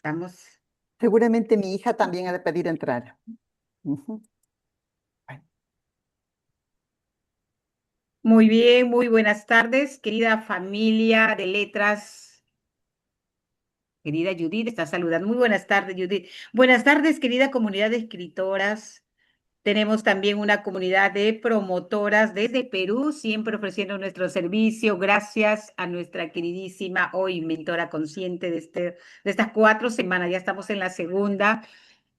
Estamos Seguramente mi hija también ha de pedir entrar. Ujú. Bueno, muy bien, muy buenas tardes, querida familia de letras. Querida Judith, está saludando. Muy buenas tardes, Judith. Buenas tardes, querida comunidad de escritoras. Tenemos también una comunidad de promotoras desde Perú, siempre ofreciendo nuestro servicio. Gracias a nuestra queridísima hoy mentora consciente de estas 4 semanas. Ya estamos en la segunda.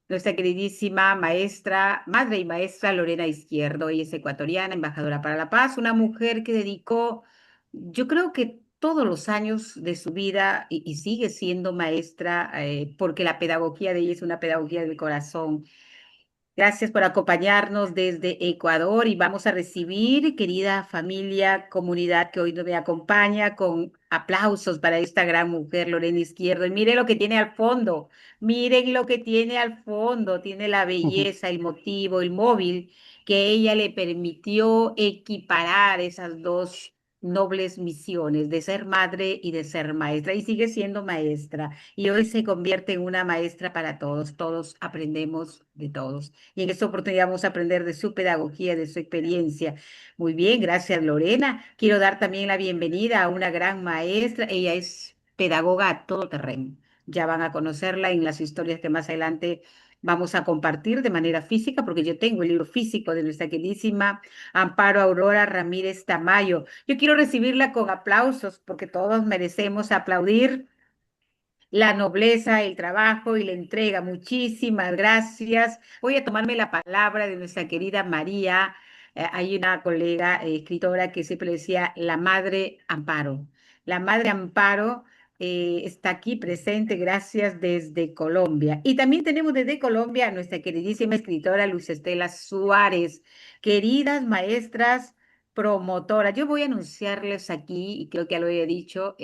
Nuestra queridísima maestra, madre y maestra Lorena Izquierdo. Ella es ecuatoriana, embajadora para la paz, una mujer que dedicó, yo creo que todos los años de su vida y sigue siendo maestra, porque la pedagogía de ella es una pedagogía del corazón. Gracias por acompañarnos desde Ecuador y vamos a recibir, querida familia, comunidad que hoy nos me acompaña, con aplausos para esta gran mujer, Lorena Izquierdo. Y miren lo que tiene al fondo, miren lo que tiene al fondo, tiene la ujú. belleza, el motivo, el móvil que ella le permitió equiparar esas dos nobles misiones de ser madre y de ser maestra. Y sigue siendo maestra. Y hoy se convierte en una maestra para todos. Todos aprendemos de todos. Y en esta oportunidad vamos a aprender de su pedagogía, de su experiencia. Muy bien, gracias Lorena. Quiero dar también la bienvenida a una gran maestra. Ella es pedagoga a todo terreno. Ya van a conocerla en las historias que más adelante vamos a compartir de manera física, porque yo tengo el libro físico de nuestra queridísima Amparo Aurora Ramírez Tamayo. Yo quiero recibirla con aplausos, porque todos merecemos aplaudir la nobleza, el trabajo y la entrega. Muchísimas gracias. Voy a tomarme la palabra de nuestra querida María. Hay una colega escritora que siempre decía la madre Amparo. La madre Amparo está aquí presente, gracias desde Colombia. Y también tenemos desde Colombia a nuestra queridísima escritora Luz Estela Suárez. Queridas maestras promotoras, yo voy a anunciarles aquí, y creo que ya lo he dicho,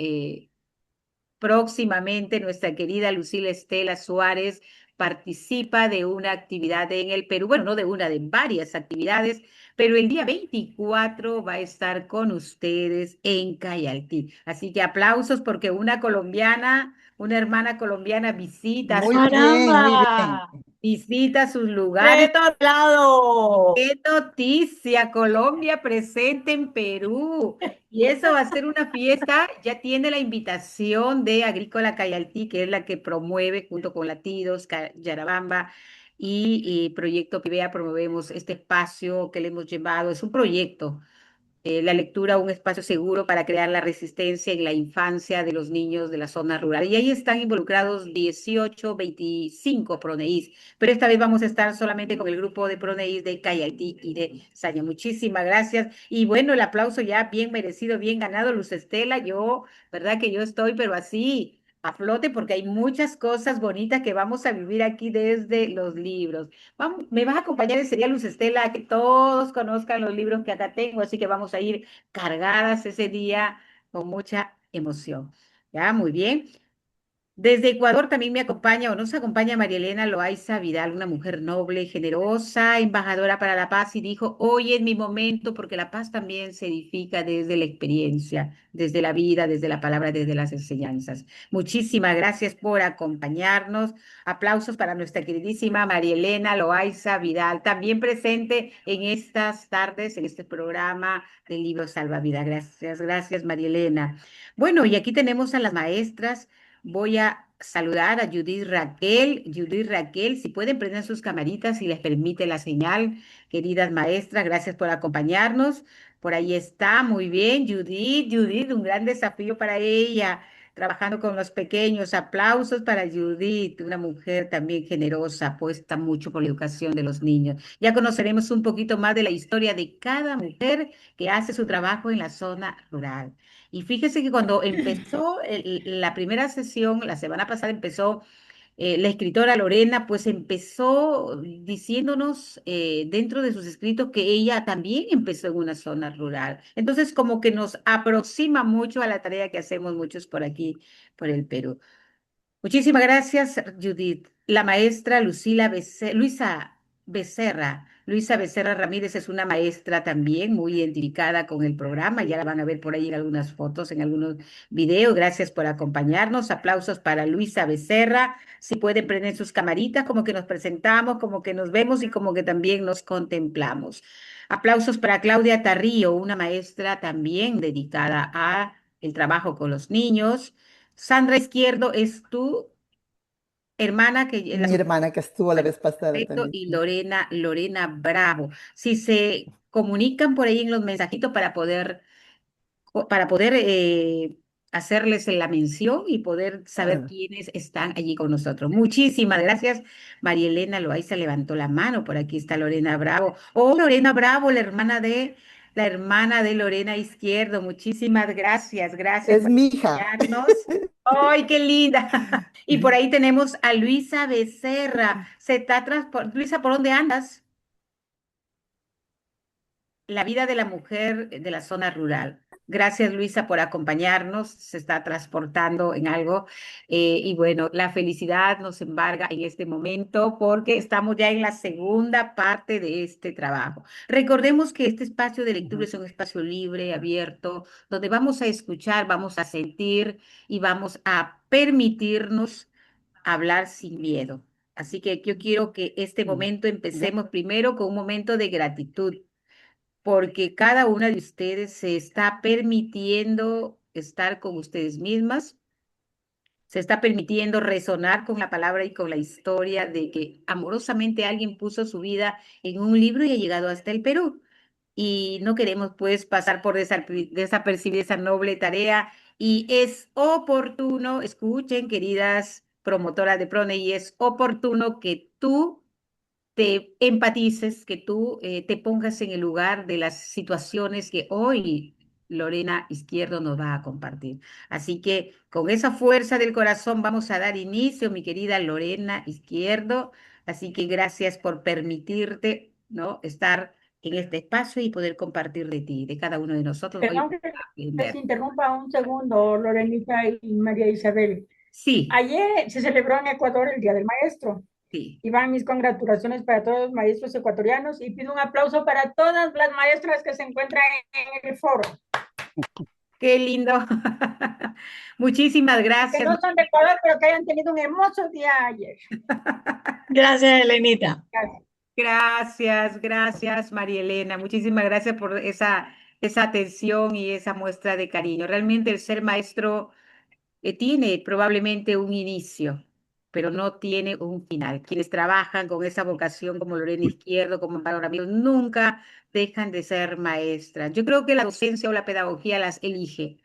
próximamente, nuestra querida Lucila Estela Suárez participa de una actividad en el Perú, bueno, no de una, de varias actividades, pero el día 24 va a estar con ustedes en Cayaltí. Así que aplausos porque una colombiana, una hermana colombiana Muy bien, muy bien. visita sus lugares. ¡Reto lado! ¡Qué noticia! Colombia presente en Perú. Y eso va a ser una fiesta. Ya tiene la invitación de Agrícola Cayaltí, que es la que promueve junto con Latidos, Yarabamba y Proyecto Pivea. Promovemos este espacio que le hemos llevado. Es un proyecto, la lectura, un espacio seguro para crear la resistencia en la infancia de los niños de la zona rural. Y ahí están involucrados 18, 25 PRONEIs, pero esta vez vamos a estar solamente con el grupo de PRONEIs de Cayaltí y de Saña. Muchísimas gracias. Y bueno, el aplauso ya bien merecido, bien ganado, Luz Estela. Yo, verdad que yo estoy, pero así a flote, porque hay muchas cosas bonitas que vamos a vivir aquí desde los libros. Vamos, me vas a acompañar ese día, Luz Estela, que todos conozcan los libros que acá tengo, así que vamos a ir cargadas ese día con mucha emoción. Ya, muy bien. Desde Ecuador también me acompaña o nos acompaña María Elena Loaiza Vidal, una mujer noble, generosa, embajadora para la paz, y dijo, hoy es mi momento, porque la paz también se edifica desde la experiencia, desde la vida, desde la palabra, desde las enseñanzas. Muchísimas gracias por acompañarnos. Aplausos para nuestra queridísima María Elena Loaiza Vidal, también presente en estas tardes, en este programa del libro Salvavidas. Gracias, gracias María Elena. Bueno, y aquí tenemos a las maestras. Voy a saludar a Judith Raquel. Judith Raquel, si pueden prender sus camaritas, si les permite la señal. Queridas maestras, gracias por acompañarnos. Por ahí está, muy bien, Judith. Judith, un gran desafío para ella, trabajando con los pequeños. Aplausos para Judith, una mujer también generosa, apuesta mucho por la educación de los niños. Ya conoceremos un poquito más de la historia de cada mujer que hace su trabajo en la zona rural. Y fíjese que cuando empezó la primera sesión, la semana pasada empezó la escritora Lorena, pues empezó diciéndonos dentro de sus escritos que ella también empezó en una zona rural. Entonces, como que nos aproxima mucho a la tarea que hacemos muchos por aquí, por el Perú. Muchísimas gracias, Judith. La maestra Luisa Becerra. Luisa Becerra Ramírez es una maestra también muy identificada con el programa. Ya la van a ver por ahí en algunas fotos, en algunos videos. Gracias por acompañarnos. Aplausos para Luisa Becerra. Si pueden prender sus camaritas, como que nos presentamos, como que nos vemos y como que también nos contemplamos. Aplausos para Claudia Tarrío, una maestra también dedicada a el trabajo con los niños. Sandra Izquierdo es tu hermana que es la Mi hermana que estuvo la vez pasada perfecto, también. y Lorena Bravo. Si se comunican por ahí en los mensajitos para poder hacerles la mención y poder saber Ah, quiénes están allí con nosotros. Muchísimas gracias. María Elena Loaiza levantó la mano. Por aquí está Lorena Bravo. Oh, Lorena Bravo, la hermana de Lorena Izquierdo. Muchísimas gracias. Gracias es por mi hija. acompañarnos. ¡Ay, qué linda! Y por ahí tenemos a Luisa Becerra. Luisa, ¿por dónde andas? La vida de la mujer de la zona rural. Gracias, Luisa, por acompañarnos. Se está transportando en algo. Y bueno, la felicidad nos embarga en este momento porque estamos ya en la segunda parte de este trabajo. Recordemos que este espacio de lectura Ujú. es un espacio libre, abierto, donde vamos a escuchar, vamos a sentir y vamos a permitirnos hablar sin miedo. Así que yo quiero que este Mm, momento ¿ya? empecemos primero con un momento de gratitud porque cada una de ustedes se está permitiendo estar con ustedes mismas, se está permitiendo resonar con la palabra y con la historia de que amorosamente alguien puso su vida en un libro y ha llegado hasta el Perú. Y no queremos pues pasar por desapercibir esa noble tarea y es oportuno, escuchen queridas promotoras de PRONE, y es oportuno que tú te empatices, que tú te pongas en el lugar de las situaciones que hoy Lorena Izquierdo nos va a compartir. Así que con esa fuerza del corazón vamos a dar inicio, mi querida Lorena Izquierdo. Así que gracias por permitirte, ¿no?, estar en este espacio y poder compartir de ti, de cada uno de nosotros. Hoy Perdón vamos que a les aprender. interrumpa un segundo, Lorenita y María Isabel. Sí, Ayer se celebró en Ecuador el Día del Maestro sí. y van mis congratulaciones para todos los maestros ecuatorianos y pido un aplauso para todas las maestras que se encuentran en el foro, Qué lindo. Muchísimas que gracias. no son de Ecuador, pero que hayan tenido un hermoso día ayer. Gracias, Elenita. Gracias. Gracias, gracias, María Elena. Muchísimas gracias por esa atención y esa muestra de cariño. Realmente el ser maestro tiene probablemente un inicio, pero no tiene un final. Quienes trabajan con esa vocación, como Lorena Izquierdo, como Amparo Ramírez, nunca dejan de ser maestras. Yo creo que la docencia o la pedagogía las elige.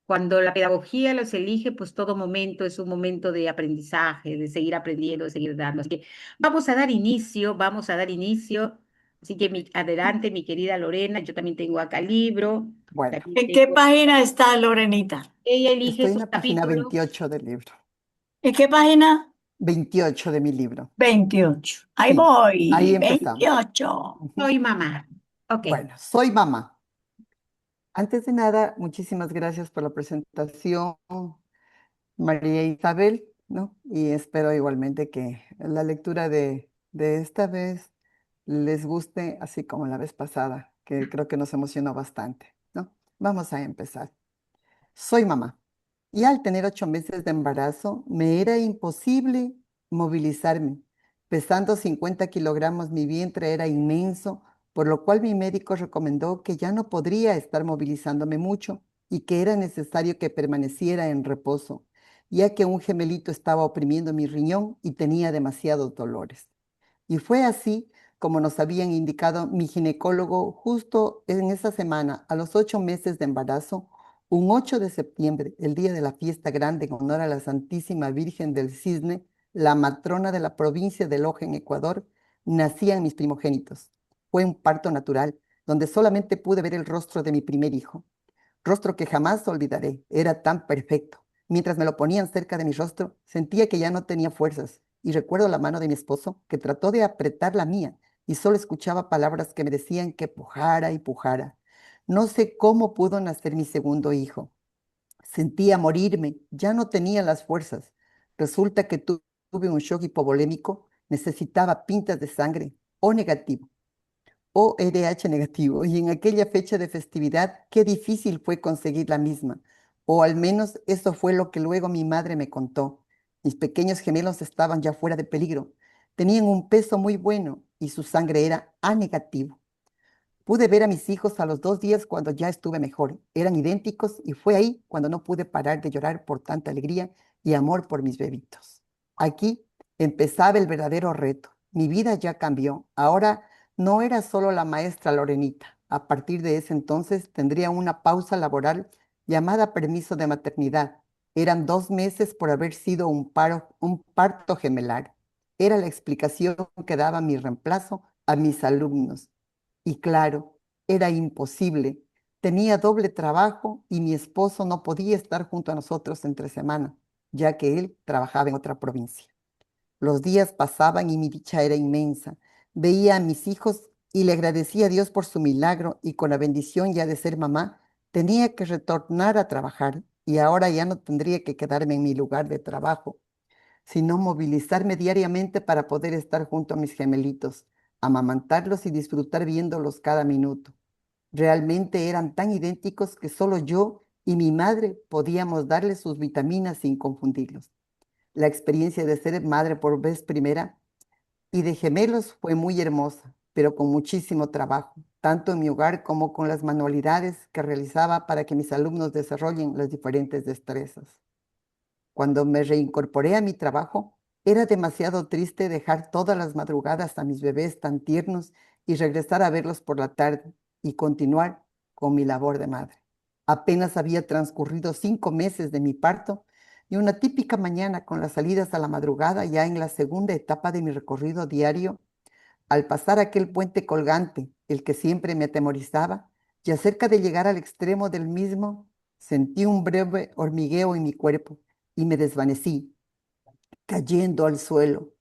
Cuando la pedagogía los elige, pues todo momento es un momento de aprendizaje, de seguir aprendiendo, de seguir dando. Así que vamos a dar inicio, vamos a dar inicio. Así que adelante, mi querida Lorena, yo también tengo acá el libro, Bueno, también ¿En qué tengo, página está Lorenita? ella elige estoy en sus la página capítulos. 28 del libro. ¿En qué página? 28 de mi libro. 28. Ahí Sí, voy, ahí empezamos. 28. Ujú. Soy mamá. Ok. Bueno, soy mamá. Antes de nada, muchísimas gracias por la presentación, María Isabel, ¿no? Y espero igualmente que la lectura de esta vez les guste, así como la vez pasada, que creo que nos emocionó bastante, ¿no? Vamos a empezar. Soy mamá. Y al tener 8 meses de embarazo, me era imposible movilizarme. Pesando 50 kilogramos, mi vientre era inmenso, por lo cual mi médico recomendó que ya no podría estar movilizándome mucho y que era necesario que permaneciera en reposo, ya que un gemelito estaba oprimiendo mi riñón y tenía demasiados dolores. Y fue así como nos habían indicado mi ginecólogo justo en esa semana, a los 8 meses de embarazo, un 8 de septiembre, el día de la fiesta grande en honor a la Santísima Virgen del Cisne, la matrona de la provincia de Loja en Ecuador, nacían mis primogénitos. Fue un parto natural, donde solamente pude ver el rostro de mi primer hijo. Rostro que jamás olvidaré, era tan perfecto. Mientras me lo ponían cerca de mi rostro, sentía que ya no tenía fuerzas, y recuerdo la mano de mi esposo que trató de apretar la mía, y solo escuchaba palabras que me decían que pujara y pujara. No sé cómo pudo nacer mi segundo hijo. Sentía morirme, ya no tenía las fuerzas. Resulta que tuve un shock hipovolémico Necesitaba pintas de sangre O negativo, o RH negativo, y en aquella fecha de festividad, qué difícil fue conseguir la misma, o al menos eso fue lo que luego mi madre me contó. Mis pequeños gemelos estaban ya fuera de peligro, tenían un peso muy bueno y su sangre era A negativo. Pude ver a mis hijos a los 2 días cuando ya estuve mejor. Eran idénticos y fue ahí cuando no pude parar de llorar por tanta alegría y amor por mis bebitos. Aquí empezaba el verdadero reto. Mi vida ya cambió. Ahora no era solo la maestra Lorenita. A partir de ese entonces tendría una pausa laboral llamada permiso de maternidad. Eran 2 meses por haber sido un parto gemelar. Era la explicación que daba mi reemplazo a mis alumnos. Y claro, era imposible. Tenía doble trabajo y mi esposo no podía estar junto a nosotros entre semana, ya que él trabajaba en otra provincia. Los días pasaban y mi dicha era inmensa. Veía a mis hijos y le agradecía a Dios por su milagro y con la bendición ya de ser mamá, tenía que retornar a trabajar y ahora ya no tendría que quedarme en mi lugar de trabajo, sino movilizarme diariamente para poder estar junto a mis gemelitos, amamantarlos y disfrutar viéndolos cada minuto. Realmente eran tan idénticos que solo yo y mi madre podíamos darles sus vitaminas sin confundirlos. La experiencia de ser madre por vez primera y de gemelos fue muy hermosa, pero con muchísimo trabajo, tanto en mi hogar como con las manualidades que realizaba para que mis alumnos desarrollen las diferentes destrezas. Cuando me reincorporé a mi trabajo, era demasiado triste dejar todas las madrugadas a mis bebés tan tiernos y regresar a verlos por la tarde y continuar con mi labor de madre. Apenas había transcurrido 5 meses de mi parto y una típica mañana con las salidas a la madrugada ya en la segunda etapa de mi recorrido diario, al pasar aquel puente colgante, el que siempre me atemorizaba, y cerca de llegar al extremo del mismo, sentí un breve hormigueo en mi cuerpo y me desvanecí, cayendo al suelo.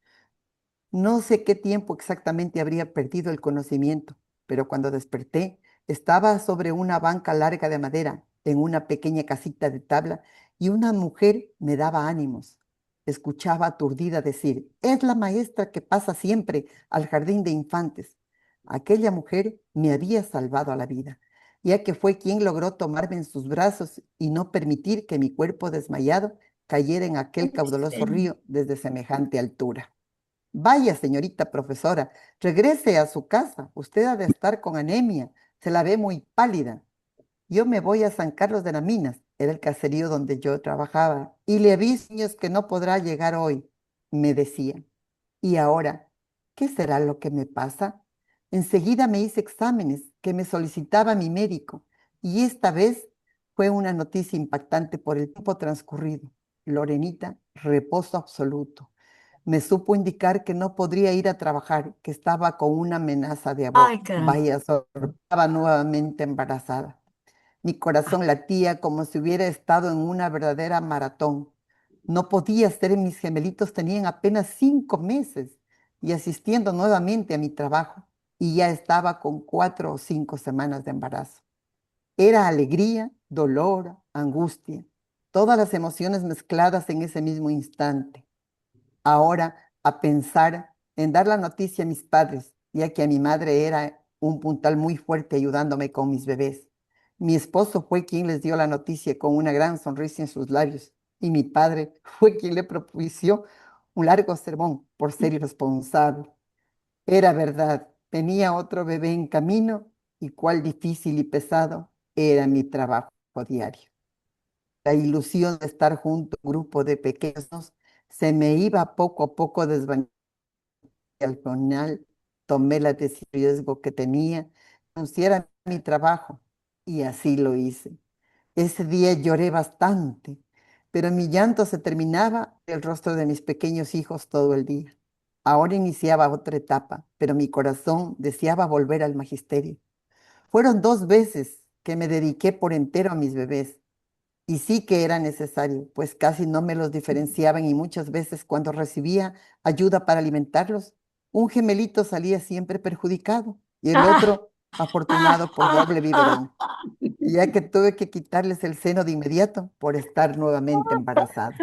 No sé qué tiempo exactamente habría perdido el conocimiento, pero cuando desperté, estaba sobre una banca larga de madera, en una pequeña casita de tabla, y una mujer me daba ánimos. Escuchaba aturdida decir, es la maestra que pasa siempre al jardín de infantes. Aquella mujer me había salvado a la vida, ya que fue quien logró tomarme en sus brazos y no permitir que mi cuerpo desmayado cayera en aquel caudaloso Sí. río desde semejante altura. Vaya, señorita profesora, regrese a su casa. Usted ha de estar con anemia. Se la ve muy pálida. Yo me voy a San Carlos de las Minas, era el caserío donde yo trabajaba, y le aviso, niños, que no podrá llegar hoy, me decía. Y ahora, ¿qué será lo que me pasa? Enseguida me hice exámenes que me solicitaba mi médico, y esta vez fue una noticia impactante por el tiempo transcurrido. Lorenita, reposo absoluto. Me supo indicar que no podría ir a trabajar, que estaba con una amenaza de Ay, aborto. caray. Vaya, estaba nuevamente embarazada. Mi corazón latía como si hubiera estado en una verdadera maratón. No podía ser, mis gemelitos tenían apenas 5 meses y asistiendo nuevamente a mi trabajo y ya estaba con 4 o 5 semanas de embarazo. Era alegría, dolor, angustia, todas las emociones mezcladas en ese mismo instante. Ahora, a pensar en dar la noticia a mis padres, ya que a mi madre era un puntal muy fuerte ayudándome con mis bebés. Mi esposo fue quien les dio la noticia con una gran sonrisa en sus labios y mi padre fue quien le propició un largo sermón por ser irresponsable. Era verdad, tenía otro bebé en camino y cuál difícil y pesado era mi trabajo diario. La ilusión de estar junto a un grupo de pequeños se me iba poco a poco desvaneciendo. Al final tomé la decisión de riesgo que tenía, renunciar a mi trabajo y así lo hice. Ese día lloré bastante, pero mi llanto se terminaba en el rostro de mis pequeños hijos todo el día. Ahora iniciaba otra etapa, pero mi corazón deseaba volver al magisterio. Fueron 2 veces que me dediqué por entero a mis bebés. Y sí que era necesario, pues casi no me los diferenciaban y muchas veces cuando recibía ayuda para alimentarlos, un gemelito salía siempre perjudicado y el Ah, otro afortunado por doble ah, biberón, ya que tuve que quitarles el seno de inmediato por estar nuevamente embarazada.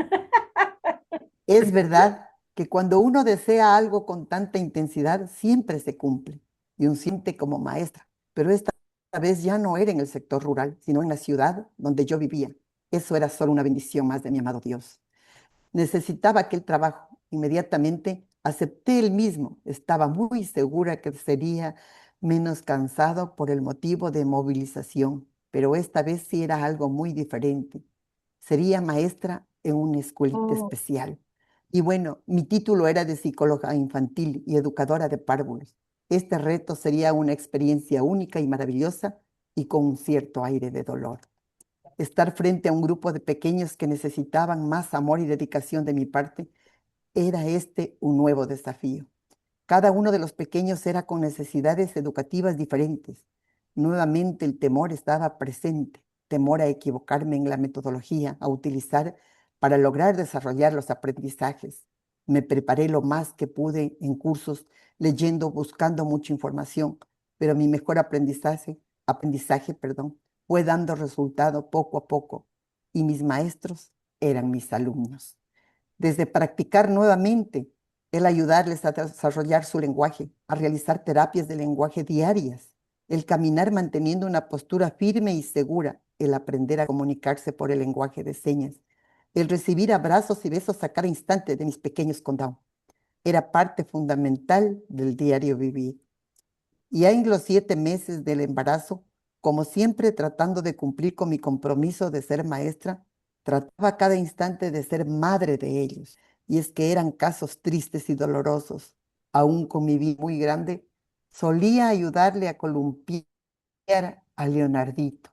Es verdad que cuando uno desea algo con tanta intensidad, siempre se cumple. Y un siente como maestra, pero esta vez ya no era en el sector rural, sino en la ciudad donde yo vivía. Eso era solo una bendición más de mi amado Dios. Necesitaba aquel trabajo. Inmediatamente acepté el mismo. Estaba muy segura que sería menos cansado por el motivo de movilización, pero esta vez sí era algo muy diferente. Sería maestra en una escuelita Oh, especial. Y bueno, mi título era de psicóloga infantil y educadora de párvulos. Este reto sería una experiencia única y maravillosa y con un cierto aire de dolor. Estar frente a un grupo de pequeños que necesitaban más amor y dedicación de mi parte, era este un nuevo desafío. Cada uno de los pequeños era con necesidades educativas diferentes. Nuevamente el temor estaba presente, temor a equivocarme en la metodología a utilizar para lograr desarrollar los aprendizajes. Me preparé lo más que pude en cursos, leyendo, buscando mucha información, pero mi mejor aprendizaje, fue dando resultado poco a poco y mis maestros eran mis alumnos. Desde practicar nuevamente el ayudarles a desarrollar su lenguaje, a realizar terapias de lenguaje diarias, el caminar manteniendo una postura firme y segura, el aprender a comunicarse por el lenguaje de señas, el recibir abrazos y besos a cada instante de mis pequeños con Down. Era parte fundamental del diario vivir. Y en los 7 meses del embarazo, como siempre tratando de cumplir con mi compromiso de ser maestra, trataba cada instante de ser madre de ellos. Y es que eran casos tristes y dolorosos. Aún con mi vida muy grande, solía ayudarle a columpiar a Leonardito,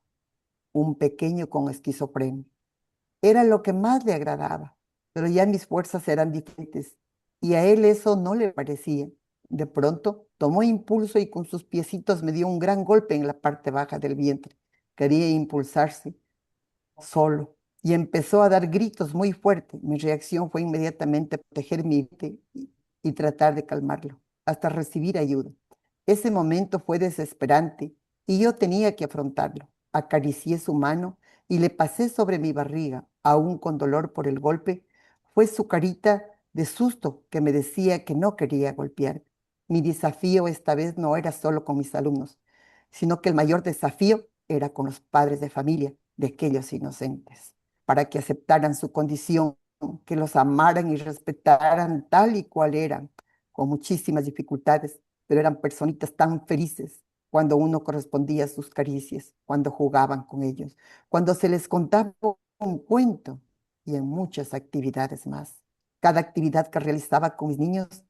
un pequeño con esquizofrenia. Era lo que más le agradaba, pero ya mis fuerzas eran diferentes y a él eso no le parecía. De pronto tomó impulso y con sus piecitos me dio un gran golpe en la parte baja del vientre. Quería impulsarse solo y empezó a dar gritos muy fuertes. Mi reacción fue inmediatamente proteger mi mente y tratar de calmarlo, hasta recibir ayuda. Ese momento fue desesperante y yo tenía que afrontarlo. Acaricié su mano y le pasé sobre mi barriga, aún con dolor por el golpe. Fue su carita de susto que me decía que no quería golpear. Mi desafío esta vez no era solo con mis alumnos, sino que el mayor desafío era con los padres de familia de aquellos inocentes, para que aceptaran su condición, que los amaran y respetaran tal y cual eran, con muchísimas dificultades, pero eran personitas tan felices cuando uno correspondía a sus caricias, cuando jugaban con ellos, cuando se les contaba un cuento y en muchas actividades más. Cada actividad que realizaba con mis niños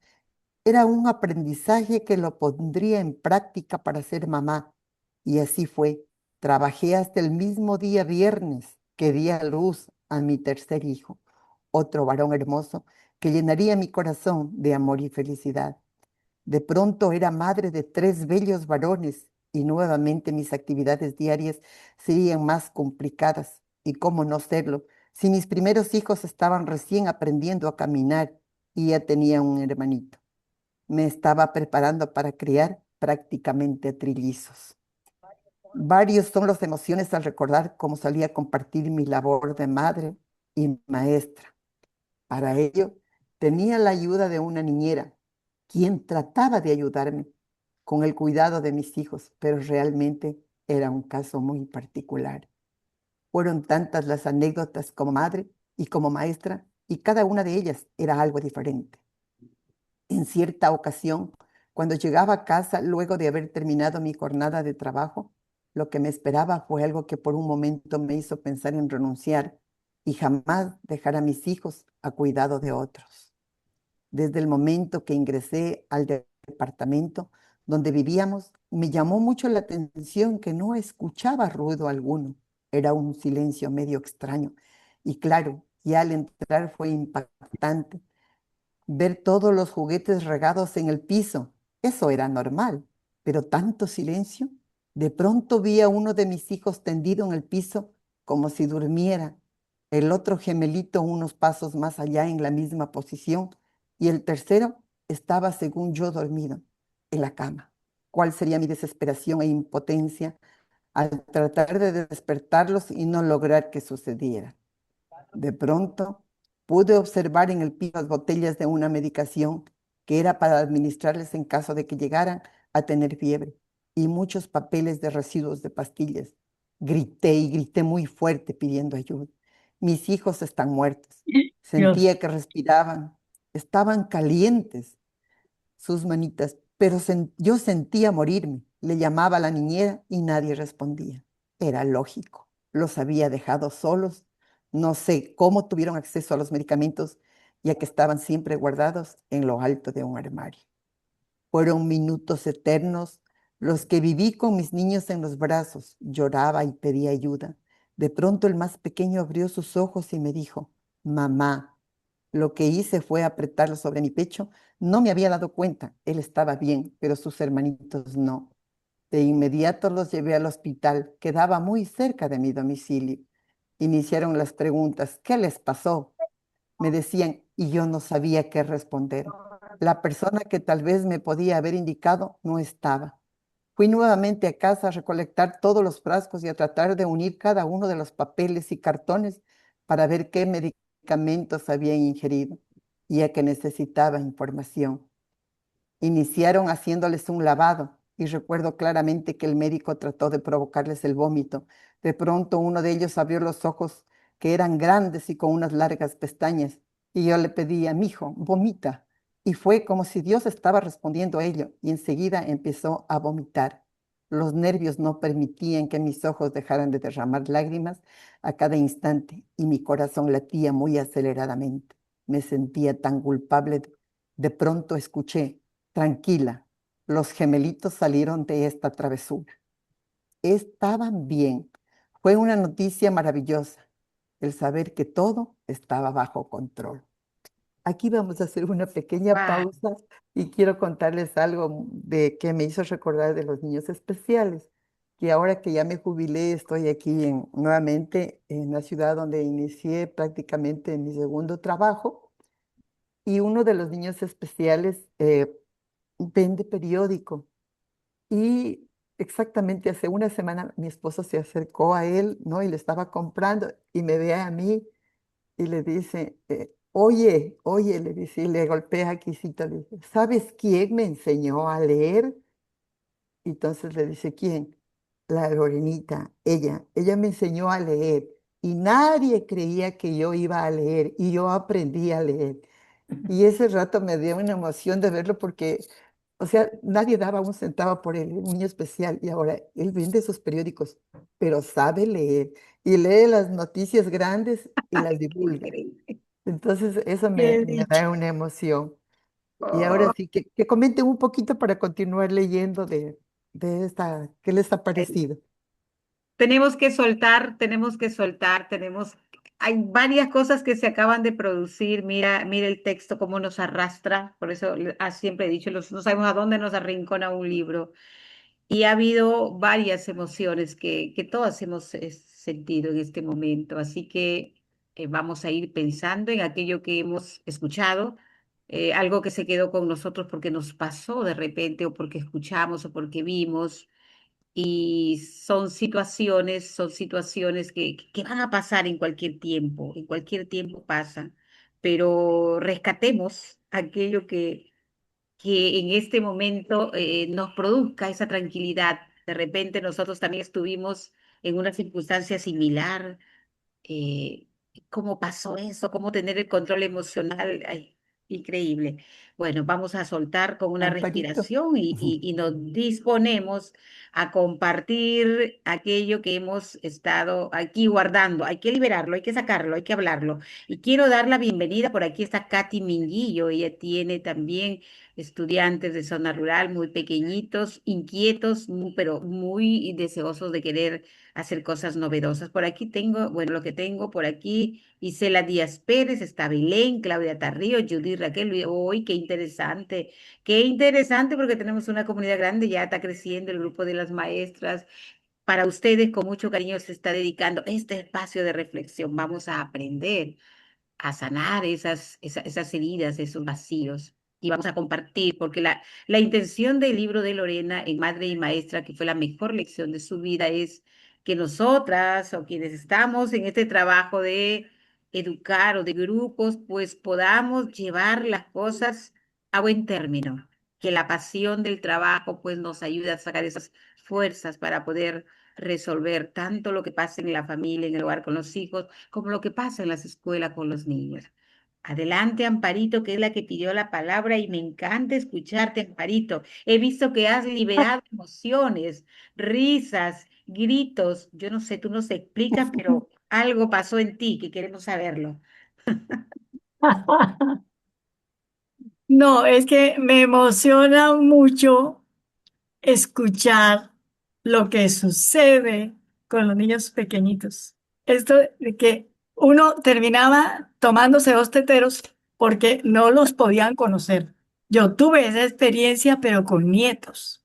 era un aprendizaje que lo pondría en práctica para ser mamá. Y así fue. Trabajé hasta el mismo día viernes que di a luz a mi tercer hijo, otro varón hermoso que llenaría mi corazón de amor y felicidad. De pronto era madre de 3 bellos varones y nuevamente mis actividades diarias serían más complicadas. ¿Y cómo no serlo? Si mis primeros hijos estaban recién aprendiendo a caminar y ya tenía un hermanito. Me estaba preparando para criar prácticamente trillizos. Varios son las emociones al recordar cómo solía a compartir mi labor de madre y maestra. Para ello, tenía la ayuda de una niñera, quien trataba de ayudarme con el cuidado de mis hijos, pero realmente era un caso muy particular. Fueron tantas las anécdotas como madre y como maestra, y cada una de ellas era algo diferente. En cierta ocasión, cuando llegaba a casa luego de haber terminado mi jornada de trabajo, lo que me esperaba fue algo que por un momento me hizo pensar en renunciar y jamás dejar a mis hijos a cuidado de otros. Desde el momento que ingresé al departamento donde vivíamos, me llamó mucho la atención que no escuchaba ruido alguno. Era un silencio medio extraño. Y claro, ya al entrar fue impactante ver todos los juguetes regados en el piso. Eso era normal, pero tanto silencio. De pronto vi a uno de mis hijos tendido en el piso como si durmiera, el otro gemelito unos pasos más allá en la misma posición y el tercero estaba, según yo, dormido en la cama. ¿Cuál sería mi desesperación e impotencia al tratar de despertarlos y no lograr que sucediera? De pronto Pude observar en el piso las botellas de una medicación que era para administrarles en caso de que llegaran a tener fiebre y muchos papeles de residuos de pastillas. Grité y grité muy fuerte pidiendo ayuda. Mis hijos están muertos. Dios. Sentía que respiraban. Estaban calientes sus manitas, pero yo sentía morirme. Le llamaba a la niñera y nadie respondía. Era lógico, los había dejado solos. No sé cómo tuvieron acceso a los medicamentos, ya que estaban siempre guardados en lo alto de un armario. Fueron minutos eternos los que viví con mis niños en los brazos. Lloraba y pedía ayuda. De pronto el más pequeño abrió sus ojos y me dijo, mamá. Lo que hice fue apretarlo sobre mi pecho. No me había dado cuenta. Él estaba bien, pero sus hermanitos no. De inmediato los llevé al hospital. Quedaba muy cerca de mi domicilio. Iniciaron las preguntas. ¿Qué les pasó? Me decían y yo no sabía qué responder. La persona que tal vez me podía haber indicado no estaba. Fui nuevamente a casa a recolectar todos los frascos y a tratar de unir cada uno de los papeles y cartones para ver qué medicamentos habían ingerido, ya que necesitaba información. Iniciaron haciéndoles un lavado y recuerdo claramente que el médico trató de provocarles el vómito. De pronto uno de ellos abrió los ojos que eran grandes y con unas largas pestañas y yo le pedía, mijo, vomita. Y fue como si Dios estaba respondiendo a ello y enseguida empezó a vomitar. Los nervios no permitían que mis ojos dejaran de derramar lágrimas a cada instante y mi corazón latía muy aceleradamente. Me sentía tan culpable. De pronto escuché: tranquila, los gemelitos salieron de esta travesura. Estaban bien. Fue una noticia maravillosa, el saber que todo estaba bajo control. Aquí vamos a hacer una pequeña Guau. pausa y quiero contarles algo de que me hizo recordar de los niños especiales, que ahora que ya me jubilé, estoy aquí nuevamente en la ciudad donde inicié prácticamente mi segundo trabajo y uno de los niños especiales vende periódico. Y exactamente hace una semana mi esposo se acercó a él, ¿no? Y le estaba comprando y me ve a mí y le dice, oye, oye, le dice, y le golpea aquí, le dice, ¿sabes quién me enseñó a leer? Y entonces le dice, ¿quién? La Lorenita, ella me enseñó a leer y nadie creía que yo iba a leer y yo aprendí a leer. Y ese rato me dio una emoción de verlo porque, o sea, nadie daba un centavo por él, un niño especial. Y ahora él vende esos periódicos, pero sabe leer y lee las noticias grandes y las Qué divulga. increíble. Entonces, eso Qué me dicha. da una emoción. Y ahora Oh, sí, que comenten un poquito para continuar leyendo de esta, ¿qué les ha eh, parecido? tenemos que soltar, hay varias cosas que se acaban de producir. Mira, mira el texto, cómo nos arrastra. Por eso siempre he dicho, no sabemos a dónde nos arrincona un libro. Y ha habido varias emociones que todas hemos sentido en este momento. Así que vamos a ir pensando en aquello que hemos escuchado, algo que se quedó con nosotros porque nos pasó de repente o porque escuchamos o porque vimos. Y son situaciones que van a pasar en cualquier tiempo pasan, pero rescatemos aquello que en este momento nos produzca esa tranquilidad. De repente nosotros también estuvimos en una circunstancia similar. eh, ¿Cómo pasó eso? ¿Cómo tener el control emocional? Ay, increíble. Bueno, vamos a soltar con una Amparito. respiración y nos disponemos a compartir aquello que hemos estado aquí guardando. Hay que liberarlo, hay que sacarlo, hay que hablarlo. Y quiero dar la bienvenida. Por aquí está Katy Minguillo. Ella tiene también estudiantes de zona rural muy pequeñitos, inquietos, pero muy deseosos de querer hacer cosas novedosas. Por aquí tengo, bueno, lo que tengo por aquí, Isela Díaz Pérez, está Belén, Claudia Tarrío, Judith Raquel, uy, qué interesante porque tenemos una comunidad grande, ya está creciendo el grupo de las maestras. Para ustedes, con mucho cariño, se está dedicando este espacio de reflexión. Vamos a aprender a sanar esas heridas, esos vacíos. Y vamos a compartir, porque la intención del libro de Lorena en Madre y Maestra, que fue la mejor lección de su vida, es que nosotras o quienes estamos en este trabajo de educar o de grupos, pues podamos llevar las cosas a buen término, que la pasión del trabajo pues nos ayude a sacar esas fuerzas para poder resolver tanto lo que pasa en la familia, en el hogar con los hijos, como lo que pasa en las escuelas con los niños. Adelante, Amparito, que es la que pidió la palabra y me encanta escucharte, Amparito. He visto que has liberado emociones, risas, gritos. Yo no sé, tú nos explicas, pero algo pasó en ti que queremos saberlo. No, es que me emociona mucho escuchar lo que sucede con los niños pequeñitos. Esto de que uno terminaba tomándose dos teteros porque no los podían conocer. Yo tuve esa experiencia, pero con nietos.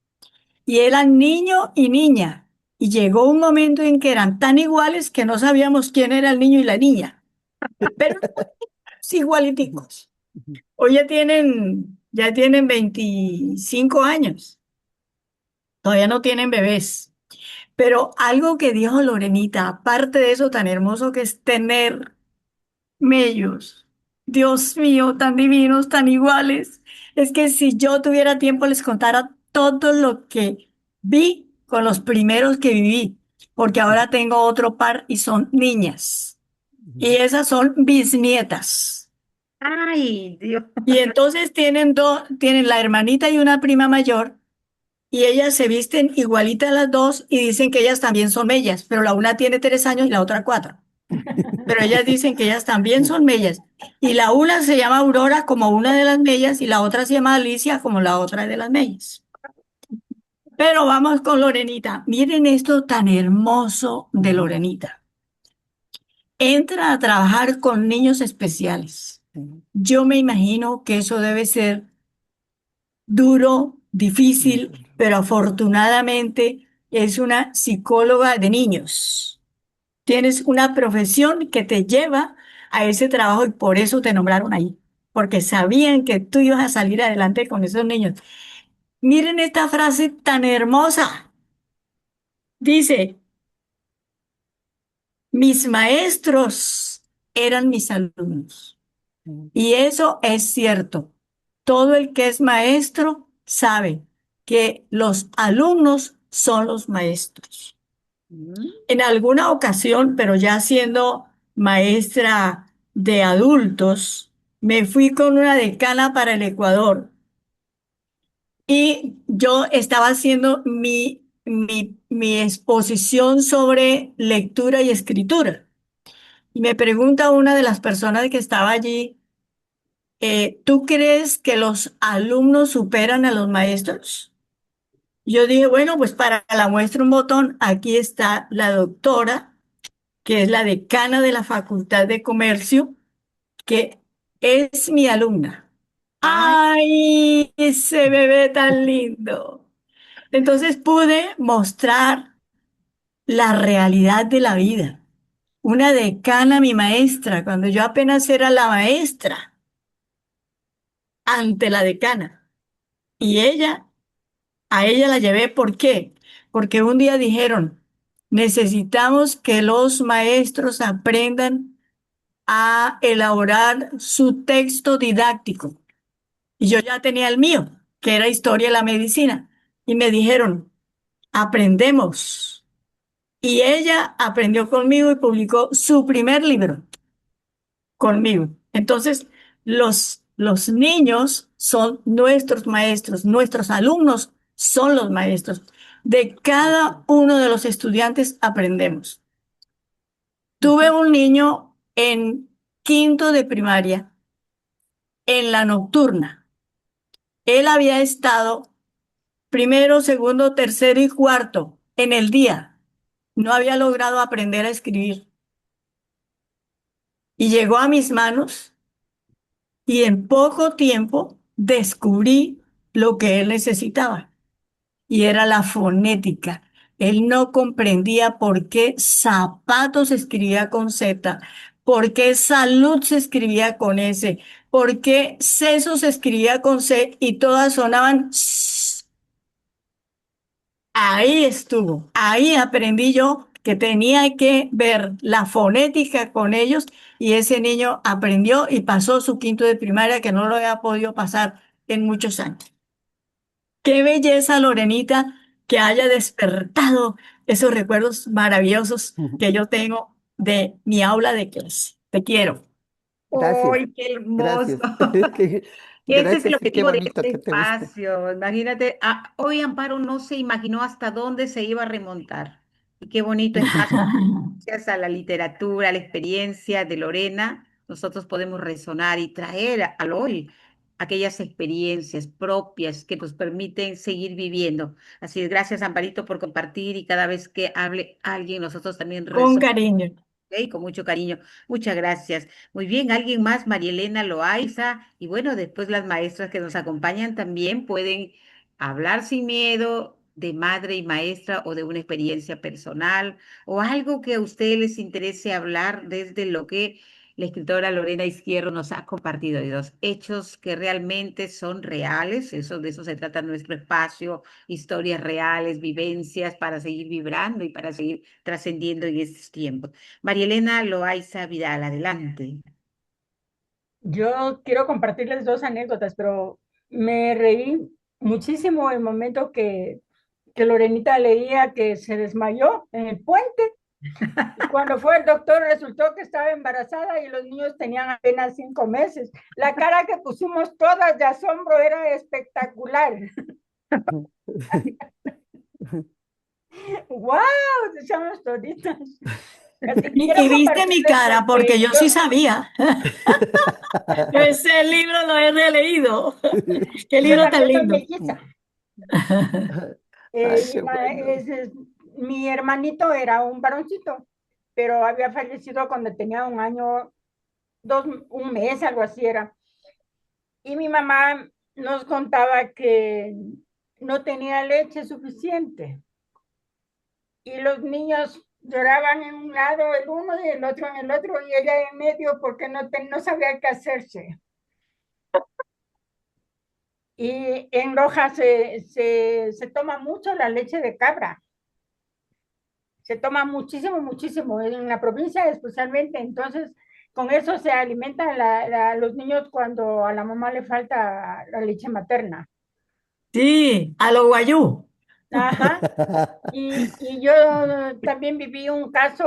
Y eran niño y niña. Y llegó un momento en que eran tan iguales que no sabíamos quién era el niño y la niña. Pero sí, igualiticos. Hoy ya tienen 25 años. Todavía no tienen bebés. Pero algo que dijo Lorenita, aparte de eso tan hermoso que es tener mellos, Dios mío, tan divinos, tan iguales, es que si yo tuviera tiempo les contara todo lo que vi con los primeros que viví, porque ahora tengo otro par y son niñas, y esas son bisnietas. Ay, Dios. Y entonces tienen la hermanita y una prima mayor. Y ellas se visten igualitas las dos y dicen que ellas también son mellas, pero la una tiene 3 años y la otra 4. Pero ellas dicen que ellas también son mellas. Y la una se llama Aurora como una de las mellas y la otra se llama Alicia como la otra de las mellas. Pero vamos con Lorenita. Miren esto tan hermoso de Lorenita. Entra a trabajar con niños especiales. Yo me imagino que eso debe ser duro, difícil, pero afortunadamente es una psicóloga de niños. Tienes una profesión que te lleva a ese trabajo y por eso te nombraron ahí, porque sabían que tú ibas a salir adelante con esos niños. Miren esta frase tan hermosa. Dice, mis maestros eran mis alumnos. Y eso es cierto. Todo el que es maestro sabe que los alumnos son los maestros. En alguna ocasión, pero ya siendo maestra de adultos, me fui con una decana para el Ecuador y yo estaba haciendo mi exposición sobre lectura y escritura. Y me pregunta una de las personas que estaba allí, ¿tú crees que los alumnos superan a los maestros? Yo dije, bueno, pues para la muestra un botón, aquí está la doctora, que es la decana de la Facultad de Comercio, que es mi alumna. Ay, ¡Ay, ese bebé tan lindo! Entonces pude mostrar la realidad de la vida. Una decana, mi maestra, cuando yo apenas era la maestra ante la decana. Y a ella la llevé, ¿por qué? Porque un día dijeron, necesitamos que los maestros aprendan a elaborar su texto didáctico. Y yo ya tenía el mío, que era Historia de la Medicina. Y me dijeron, aprendemos. Y ella aprendió conmigo y publicó su primer libro conmigo. Entonces, los niños son nuestros maestros, nuestros alumnos son los maestros. De cada uno de los estudiantes aprendemos. Tuve un niño en quinto de primaria, en la nocturna. Él había estado primero, segundo, tercero y cuarto en el día. No había logrado aprender a escribir. Y llegó a mis manos y en poco tiempo descubrí lo que él necesitaba y era la fonética. Él no comprendía por qué zapatos se escribía con Z, por qué salud se escribía con S, por qué seso se escribía con C y todas sonaban S. Ahí estuvo, ahí aprendí yo que tenía que ver la fonética con ellos y ese niño aprendió y pasó su quinto de primaria que no lo había podido pasar en muchos años. Qué belleza, Lorenita, que haya despertado esos recuerdos maravillosos que yo tengo de mi aula de clase. Te quiero. Gracias, ¡Ay, qué hermoso! gracias. Que- Ese es el Gracias y qué objetivo de bonito este que te guste. espacio. Imagínate, hoy Amparo no se imaginó hasta dónde se iba a remontar. Y qué bonito espacio. Gracias a la literatura, a la experiencia de Lorena, nosotros podemos resonar y traer al hoy aquellas experiencias propias que nos permiten seguir viviendo. Así es, gracias Amparito por compartir y cada vez que hable alguien, nosotros también Con resonamos. cariño. Ok, con mucho cariño. Muchas gracias. Muy bien, alguien más, María Elena Loaiza. Y bueno, después las maestras que nos acompañan también pueden hablar sin miedo de madre y maestra o de una experiencia personal o algo que a ustedes les interese hablar desde lo que la escritora Lorena Izquierdo nos ha compartido, de los hechos que realmente son reales. Eso, de eso se trata nuestro espacio, historias reales, vivencias para seguir vibrando y para seguir trascendiendo en estos tiempos. María Elena Loaiza Vidal, adelante. Yo quiero compartirles dos anécdotas, pero me reí muchísimo el momento que Lorenita leía que se desmayó en el puente. Y cuando fue el doctor resultó que estaba embarazada y los niños tenían apenas 5 meses. La cara que pusimos todas de asombro era espectacular. ¡Wow! Echamos toditas. Así que quiero Y viste mi compartirles cara, porque porque yo sí sabía. Ese libro lo he releído. Qué yo libro tan también soy lindo. melliza. Ay, Mi, qué bueno. mi hermanito era un varoncito, pero había fallecido cuando tenía 1 año, un mes, algo así era. Y mi mamá nos contaba que no tenía leche suficiente y los niños lloraban en un lado el uno y el otro en el otro y ella en medio porque no sabía qué hacerse. Y en Loja se toma mucho la leche de cabra. Se toma muchísimo, muchísimo, en la provincia especialmente. Entonces, con eso se alimentan los niños cuando a la mamá le falta la leche materna. Sí, a lo guayú. Ajá. Y yo también viví un caso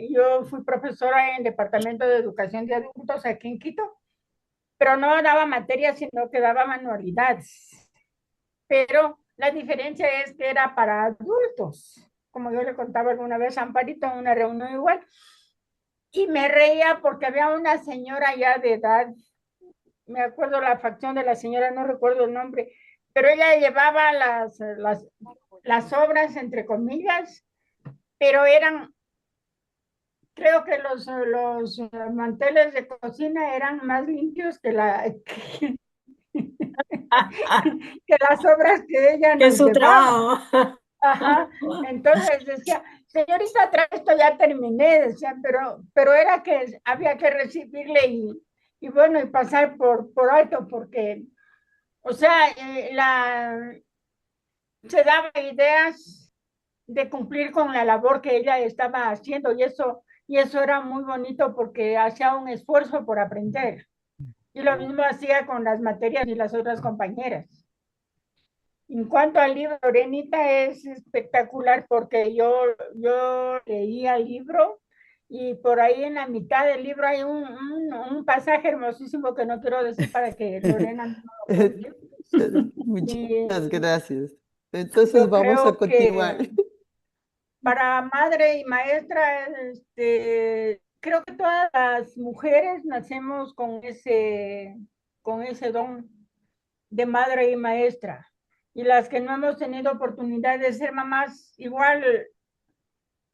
yo fui profesora en el Departamento de Educación de Adultos aquí en Quito, pero no daba materia, sino que daba manualidades. Pero la diferencia es que era para adultos, como yo le contaba alguna vez a Amparito en una reunión igual, y me reía porque había una señora ya de edad, me acuerdo la facción de la señora, no recuerdo el nombre, pero ella llevaba las obras, entre comillas, pero eran, creo que los manteles de cocina eran más limpios que las obras que ella Que es nos su llevaba. trabajo. Ajá, entonces decía, señorita, esto ya terminé, decía, pero era que había que recibirle y bueno, y pasar por alto, porque, o sea, se daba ideas de cumplir con la labor que ella estaba haciendo y eso era muy bonito porque hacía un esfuerzo por aprender. Y lo mismo hacía con las materias y las otras compañeras. En cuanto al libro, Lorenita es espectacular porque yo leía el libro y por ahí en la mitad del libro hay un pasaje hermosísimo que no quiero decir para que Lorena no lo cuente. Muchas Y gracias. Entonces yo vamos a creo continuar. que para madre y maestra, creo que todas las mujeres nacemos con ese don de madre y maestra. Y las que no hemos tenido oportunidad de ser mamás, igual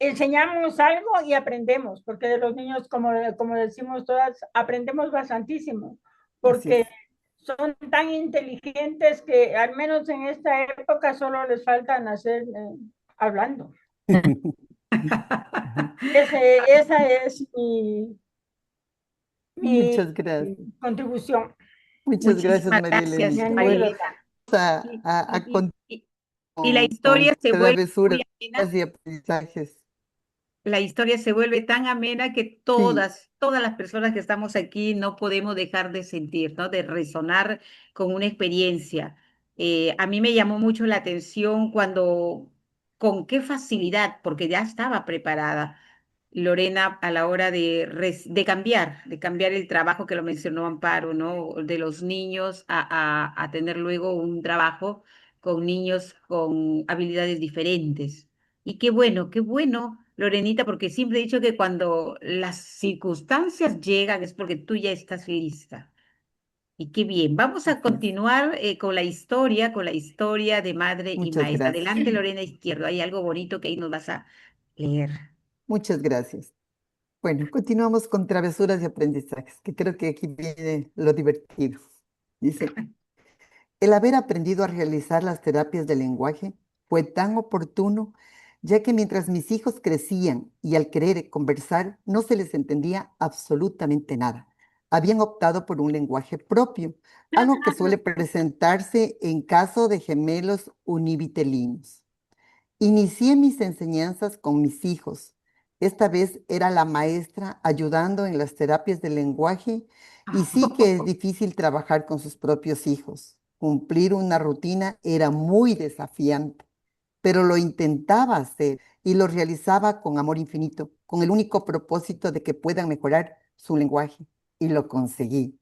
enseñamos algo y aprendemos, porque de los niños, como decimos todas, aprendemos bastantísimo, Así porque es. son tan inteligentes que al menos en esta época solo les falta nacer hablando. Esa es mi Muchas gracias. contribución, Muchas gracias, Muchísimas María Elena. gracias, mi María Bueno, anécdota. Elena. vamos Y, a y, continuar y- y la con historia se vuelve muy travesuras amena. y aprendizajes. la historia se vuelve tan amena que Sí, todas las personas que estamos aquí no podemos dejar de sentir, ¿no? De resonar con una experiencia. A mí me llamó mucho la atención cuando, con qué facilidad, porque ya estaba preparada Lorena a la hora de cambiar el trabajo que lo mencionó Amparo, ¿no? De los niños a tener luego un trabajo con niños con habilidades diferentes. Y qué bueno, Lorenita, porque siempre he dicho que cuando las circunstancias llegan es porque tú ya estás lista. Y qué bien. Vamos a así es. continuar con la historia de madre y Muchas maestra. gracias. Adelante, Lorena Izquierdo. Hay algo bonito que ahí nos vas a leer. Muchas gracias. Bueno, continuamos con travesuras y aprendizajes, que creo que aquí viene lo divertido. Dice, el haber aprendido a realizar las terapias de lenguaje fue tan oportuno, ya que mientras mis hijos crecían y al querer conversar no se les entendía absolutamente nada. Habían optado por un lenguaje propio, algo que suele presentarse en caso de gemelos univitelinos. Inicié mis enseñanzas con mis hijos. Esta vez era la maestra ayudando en las terapias del lenguaje y sí que es difícil trabajar con sus propios hijos. Cumplir una rutina era muy desafiante, pero lo intentaba hacer y lo realizaba con amor infinito, con el único propósito de que puedan mejorar su lenguaje. Y lo conseguí.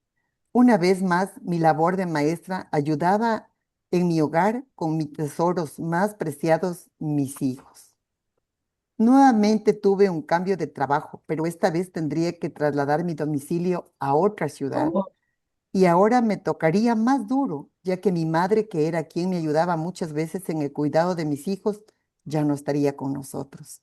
Una vez más, mi labor de maestra ayudaba en mi hogar con mis tesoros más preciados, mis hijos. Nuevamente tuve un cambio de trabajo, pero esta vez tendría que trasladar mi domicilio a otra ciudad. Y ahora me tocaría más duro, ya que mi madre, que era quien me ayudaba muchas veces en el cuidado de mis hijos, ya no estaría con nosotros.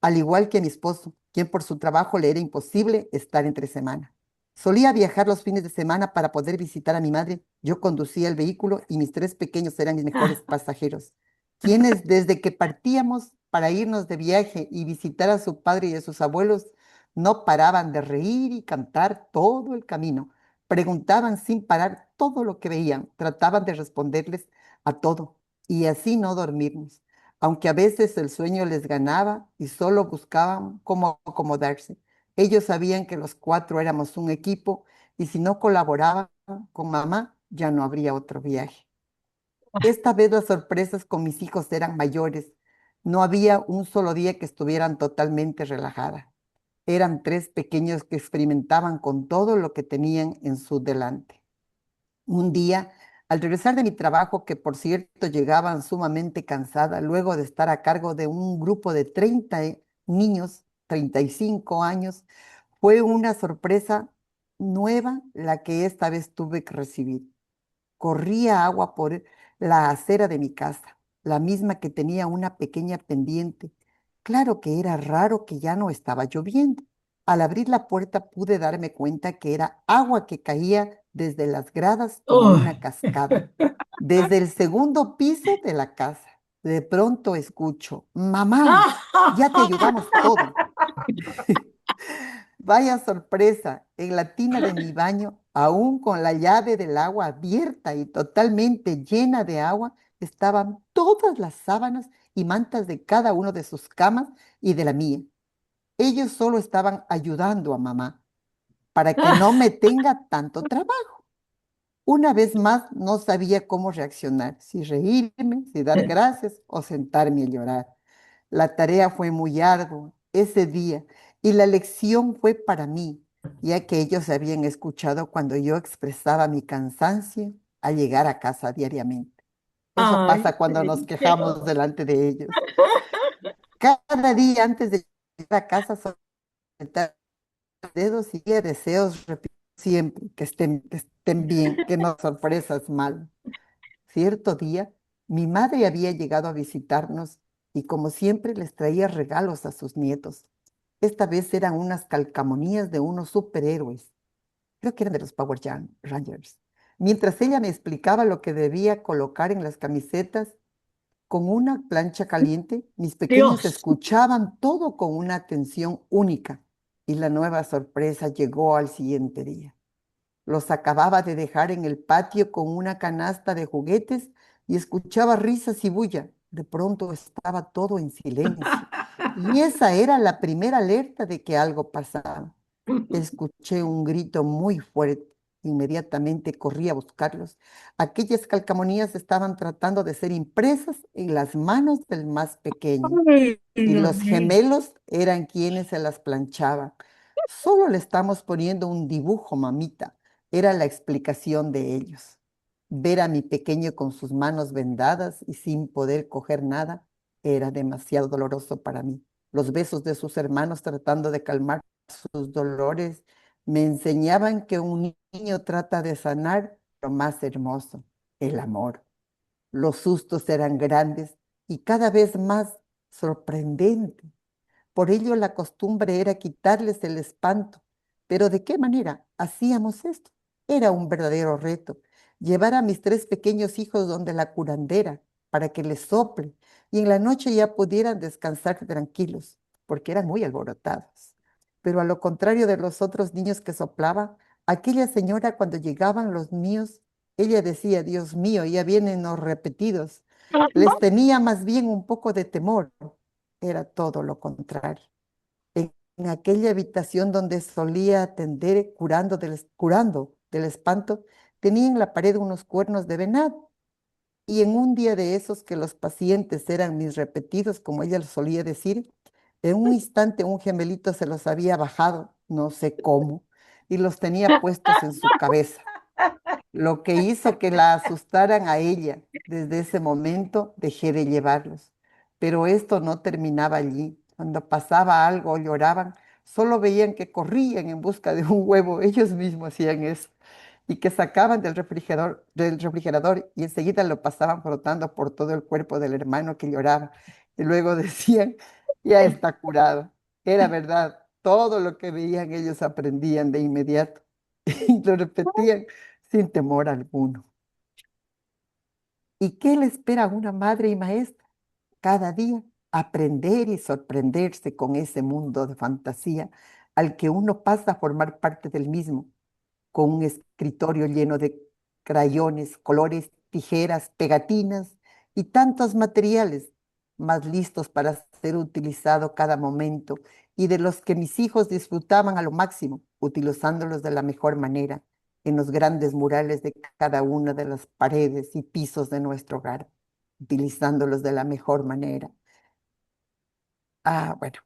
Al igual que mi esposo, quien por su trabajo le era imposible estar entre semana. Solía viajar los fines de semana para poder visitar a mi madre. Yo conducía el vehículo y mis tres pequeños eran mis mejores pasajeros, quienes desde que partíamos para irnos de viaje y visitar a su padre y a sus abuelos, no paraban de reír y cantar todo el camino. Preguntaban sin parar todo lo que veían, trataban de responderles a todo y así no dormirnos, aunque a veces el sueño les ganaba y solo buscaban cómo acomodarse. Ellos sabían que los cuatro éramos un equipo y si no colaboraban con mamá, ya no habría otro viaje. Esta vez las sorpresas con mis hijos eran mayores. No había un solo día que estuvieran totalmente relajadas. Eran tres pequeños que experimentaban con todo lo que tenían en su delante. Un día, al regresar de mi trabajo, que por cierto llegaban sumamente cansada, luego de estar a cargo de un grupo de 30 niños, 35 años, fue una sorpresa nueva la que esta vez tuve que recibir. Corría agua por la acera de mi casa, la misma que tenía una pequeña pendiente. Claro que era raro que ya no estaba lloviendo. Al abrir la puerta pude darme cuenta que era agua que caía desde las gradas como Oh. una cascada, desde el segundo piso de la casa. De pronto escucho, mamá, ya te ayudamos todo. Vaya sorpresa, en la tina de mi baño, aún con la llave del agua abierta y totalmente llena de agua, estaban todas las sábanas y mantas de cada uno de sus camas y de la mía. Ellos solo estaban ayudando a mamá para que no me tenga tanto trabajo. Una vez más, no sabía cómo reaccionar, si reírme, si dar gracias o sentarme a llorar. La tarea fue muy ardua ese día y la lección fue para mí, ya que ellos habían escuchado cuando yo expresaba mi cansancio al llegar a casa diariamente. Eso Ay, pasa cuando nos quejamos feo. delante de ellos. Cada día antes de llegar a casa, soltar los dedos y deseos, repito siempre, que estén bien, que no sorpresas mal. Cierto día, mi madre había llegado a visitarnos y como siempre les traía regalos a sus nietos. Esta vez eran unas calcamonías de unos superhéroes. Creo que eran de los Rangers. Mientras ella me explicaba lo que debía colocar en las camisetas, con una plancha caliente, mis pequeños Dios. escuchaban todo con una atención única y la nueva sorpresa llegó al siguiente día. Los acababa de dejar en el patio con una canasta de juguetes y escuchaba risas y bulla. De pronto estaba todo en silencio. Y esa era la primera alerta de que algo pasaba. Escuché un grito muy fuerte. Inmediatamente corrí a buscarlos. Aquellas calcamonías estaban tratando de ser impresas en las manos del más pequeño Ay, y Dios los mío. gemelos eran quienes se las planchaban. Solo le estamos poniendo un dibujo, mamita. Era la explicación de ellos. Ver a mi pequeño con sus manos vendadas y sin poder coger nada era demasiado doloroso para mí. Los besos de sus hermanos tratando de calmar sus dolores me enseñaban que un niño trata de sanar lo más hermoso, el amor. Los sustos eran grandes y cada vez más sorprendentes. Por ello la costumbre era quitarles el espanto. Pero ¿de qué manera hacíamos esto? Era un verdadero reto. Llevar a mis tres pequeños hijos donde la curandera para que les sople y en la noche ya pudieran descansar tranquilos, porque eran muy alborotados. Pero a lo contrario de los otros niños que soplaban, aquella señora cuando llegaban los míos, ella decía, Dios mío, ya vienen los repetidos. Les tenía más bien un poco de temor. Era todo lo contrario. En aquella habitación donde solía atender curando del espanto, tenía en la pared unos cuernos de venado. Y en un día de esos que los pacientes eran mis repetidos, como ella solía decir, en un instante un gemelito se los había bajado, no sé cómo, y los tenía puestos en su cabeza, lo que hizo que la asustaran a ella. Desde ese momento dejé de llevarlos. Pero esto no terminaba allí. Cuando pasaba algo o lloraban, solo veían que corrían en busca de un huevo. Ellos mismos hacían eso. Y que sacaban del refrigerador y enseguida lo pasaban frotando por todo el cuerpo del hermano que lloraba. Y luego decían, ya está curado. Era verdad. Todo lo que veían ellos aprendían de inmediato y lo repetían sin temor alguno. ¿Y qué le espera a una madre y maestra? Cada día aprender y sorprenderse con ese mundo de fantasía al que uno pasa a formar parte del mismo, con un escritorio lleno de crayones, colores, tijeras, pegatinas y tantos materiales más listos para ser utilizado cada momento y de los que mis hijos disfrutaban a lo máximo, utilizándolos de la mejor manera en los grandes murales de cada una de las paredes y pisos de nuestro hogar, utilizándolos de la mejor manera. Bueno,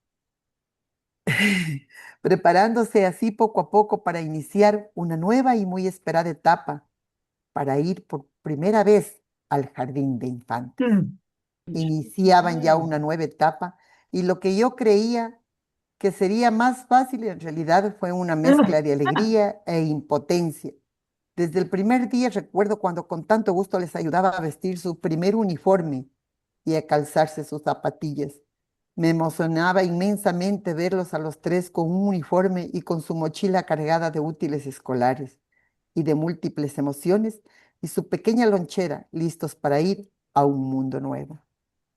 preparándose así poco a poco para iniciar una nueva y muy esperada etapa para ir por primera vez al jardín de infantes. Mm. Iniciaban ya una nueva etapa y lo que yo creía que sería más fácil en realidad fue una mezcla de alegría e impotencia. Desde el primer día recuerdo cuando con tanto gusto les ayudaba a vestir su primer uniforme y a calzarse sus zapatillas. Me emocionaba inmensamente verlos a los tres con un uniforme y con su mochila cargada de útiles escolares y de múltiples emociones y su pequeña lonchera listos para ir a un mundo nuevo.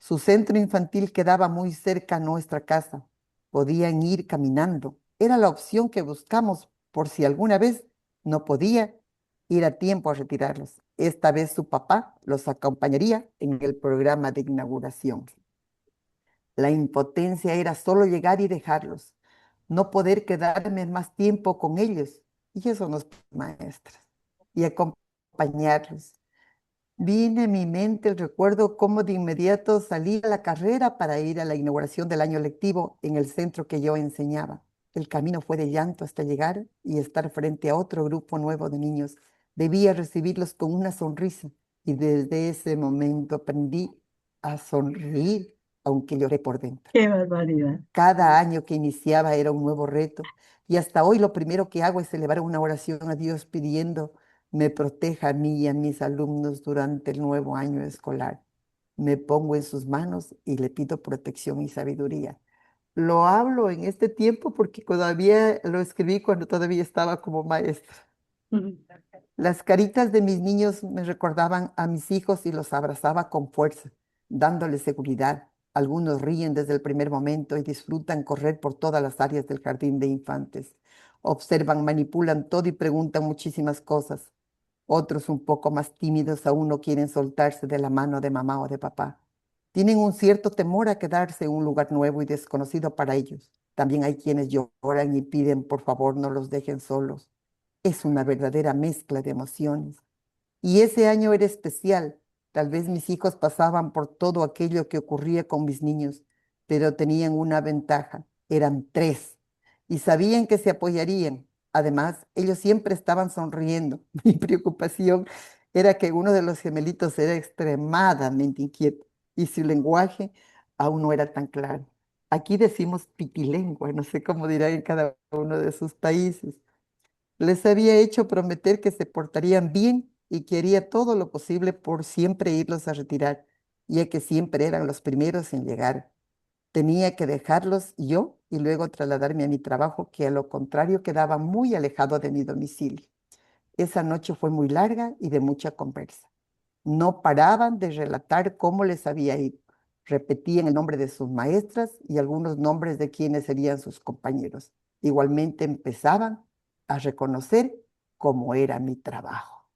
Su centro infantil quedaba muy cerca a nuestra casa. Podían ir caminando. Era la opción que buscamos por si alguna vez no podía ir a tiempo a retirarlos. Esta vez su papá los acompañaría en el programa de inauguración. La impotencia era solo llegar y dejarlos, no poder quedarme más tiempo con ellos, y eso nos maestras, y acompañarlos. Vine en mi mente el recuerdo cómo de inmediato salí a la carrera para ir a la inauguración del año lectivo en el centro que yo enseñaba. El camino fue de llanto hasta llegar y estar frente a otro grupo nuevo de niños. Debía recibirlos con una sonrisa y desde ese momento aprendí a sonreír, aunque lloré por dentro. Qué barbaridad. Cada año que iniciaba era un nuevo reto y hasta hoy lo primero que hago es elevar una oración a Dios pidiendo me proteja a mí y a mis alumnos durante el nuevo año escolar. Me pongo en sus manos y le pido protección y sabiduría. Lo hablo en este tiempo porque todavía lo escribí cuando todavía estaba como maestra. Las caritas de mis niños me recordaban a mis hijos y los abrazaba con fuerza, dándoles seguridad. Algunos ríen desde el primer momento y disfrutan correr por todas las áreas del jardín de infantes. Observan, manipulan todo y preguntan muchísimas cosas. Otros un poco más tímidos aún no quieren soltarse de la mano de mamá o de papá. Tienen un cierto temor a quedarse en un lugar nuevo y desconocido para ellos. También hay quienes lloran y piden, por favor, no los dejen solos. Es una verdadera mezcla de emociones. Y ese año era especial. Tal vez mis hijos pasaban por todo aquello que ocurría con mis niños, pero tenían una ventaja. Eran tres y sabían que se apoyarían. Además, ellos siempre estaban sonriendo. Mi preocupación era que uno de los gemelitos era extremadamente inquieto y su lenguaje aún no era tan claro. Aquí decimos pitilengua, no sé cómo dirán en cada uno de sus países. Les había hecho prometer que se portarían bien y que haría todo lo posible por siempre irlos a retirar, ya que siempre eran los primeros en llegar. Tenía que dejarlos yo y luego trasladarme a mi trabajo, que a lo contrario quedaba muy alejado de mi domicilio. Esa noche fue muy larga y de mucha conversa. No paraban de relatar cómo les había ido. Repetían el nombre de sus maestras y algunos nombres de quienes serían sus compañeros. Igualmente empezaban a reconocer cómo era mi trabajo.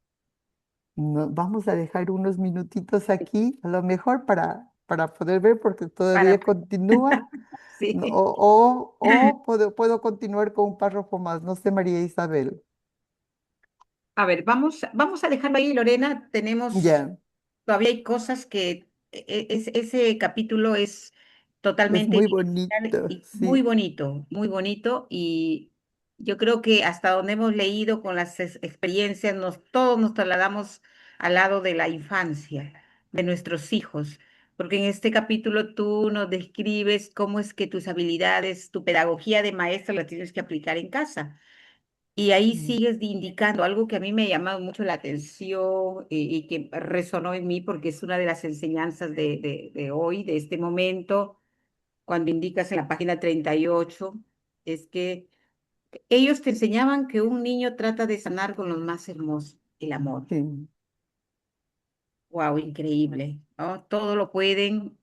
Vamos a dejar unos minutitos aquí, a lo mejor para poder ver, porque Para, todavía continúa. No, sí. o puedo continuar con un párrafo más. No sé, María Isabel. A ver, vamos a dejarlo ahí, Lorena. Ya, Todavía hay cosas que ese capítulo es es totalmente muy vivencial bonito, y sí. muy bonito. Y yo creo que hasta donde hemos leído con las experiencias, todos nos trasladamos al lado de la infancia, de nuestros hijos. Porque en este capítulo tú nos describes cómo es que tus habilidades, tu pedagogía de maestra la tienes que aplicar en casa. Y ahí Mm, sigues indicando algo que a mí me ha llamado mucho la atención y que resonó en mí porque es una de las enseñanzas de hoy, de este momento, cuando indicas en la página 38, es que ellos te enseñaban que un niño trata de sanar con lo más hermoso, el amor. sí. Wow, increíble, ¿no? Todo lo pueden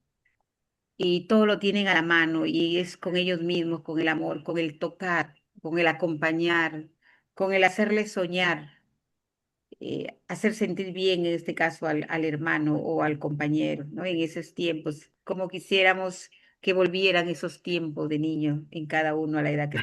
y todo lo tienen a la mano y es con ellos mismos, con el amor, con el tocar, con el acompañar, con el hacerles soñar, hacer sentir bien, en este caso, al hermano o al compañero, ¿no? En esos tiempos, como quisiéramos que volvieran esos tiempos de niño en cada uno a la edad que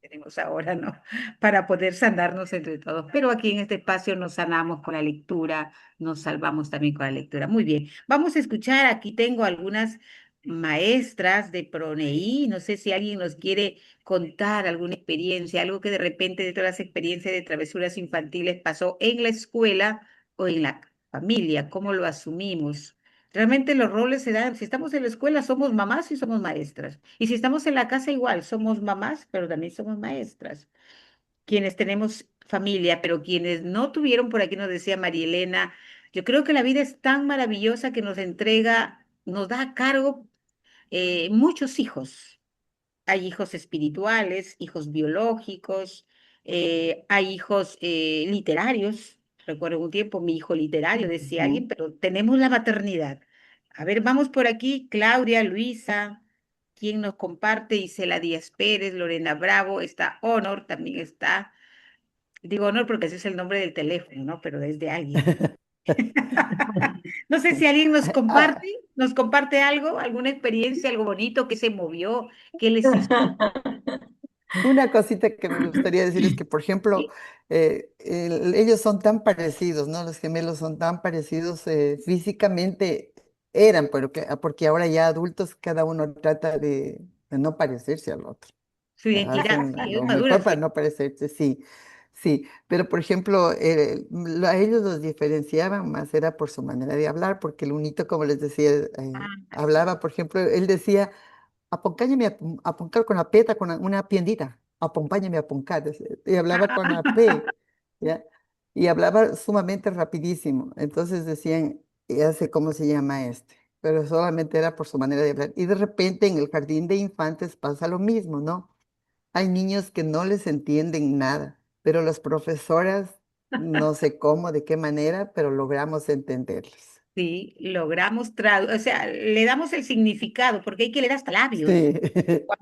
tenemos ahora, ¿no? Para poder sanarnos entre todos. Pero aquí en este espacio nos sanamos con la lectura, nos salvamos también con la lectura. Muy bien, vamos a escuchar, aquí tengo algunas maestras de Proneí, no sé si alguien nos quiere contar alguna experiencia, algo que de repente de todas las experiencias de travesuras infantiles pasó en la escuela o en la familia, cómo lo asumimos. Realmente los roles se dan, si estamos en la escuela somos mamás y somos maestras, y si estamos en la casa igual, somos mamás, pero también somos maestras. Quienes tenemos familia, pero quienes no tuvieron, por aquí nos decía María Elena, yo creo que la vida es tan maravillosa que nos entrega, nos da a cargo muchos hijos. Hay hijos espirituales, hijos biológicos, hay hijos literarios. Recuerdo un tiempo mi hijo literario, decía alguien, Ujú. pero tenemos la maternidad. A ver, vamos por aquí, Claudia, Luisa, quien nos comparte, Isela Díaz Pérez, Lorena Bravo, está Honor, también está. Digo Honor porque ese es el nombre del teléfono, ¿no? Pero es de alguien. No sé si alguien Ah, nos comparte algo, alguna experiencia, algo bonito que se movió, que les hizo. una cosita que me gustaría decir es que, por ejemplo, ellos son tan parecidos, ¿no? Los gemelos son tan parecidos físicamente, eran, pero porque ahora ya adultos cada uno trata de no parecerse al otro. Su identidad, Hacen sí, es lo madura mejor su para no parecerse, sí, sí. Pero, por ejemplo, a ellos los diferenciaban más, era por su manera de hablar, porque el unito, como les decía, ah, sí, hablaba, por ejemplo, él decía, acompáñame a puncar con la peta, con una piendita, acompáñame a puncar, decía, y hablaba con la P, ¿ya? Y hablaba sumamente rapidísimo. Entonces decían, ya sé cómo se llama este, pero solamente era por su manera de hablar. Y de repente en el jardín de infantes pasa lo mismo, ¿no? Hay niños que no les entienden nada, pero las profesoras, no sé cómo, de qué manera, pero logramos entenderles. sí, logramos traducir, o sea, le damos el significado, porque hay que leer hasta labios, Sí,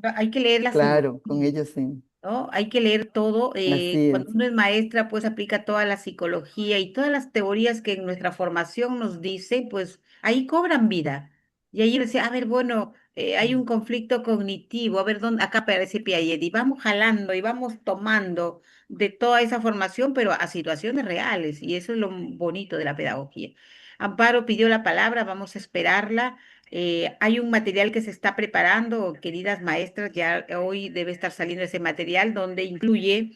hay que leer la claro, con simbología, ellos sí. ¿no? Hay que leer todo. Así Cuando es. uno es maestra, pues aplica toda la psicología y todas las teorías que en nuestra formación nos dice, pues ahí cobran vida. Y ahí uno decía, a ver, bueno, hay un conflicto cognitivo, a ver, ¿dónde? Acá aparece Piaget, y vamos jalando y vamos tomando de toda esa formación, pero a situaciones reales, y eso es lo bonito de la pedagogía. Amparo pidió la palabra, vamos a esperarla. Hay un material que se está preparando, queridas maestras, ya hoy debe estar saliendo ese material donde incluye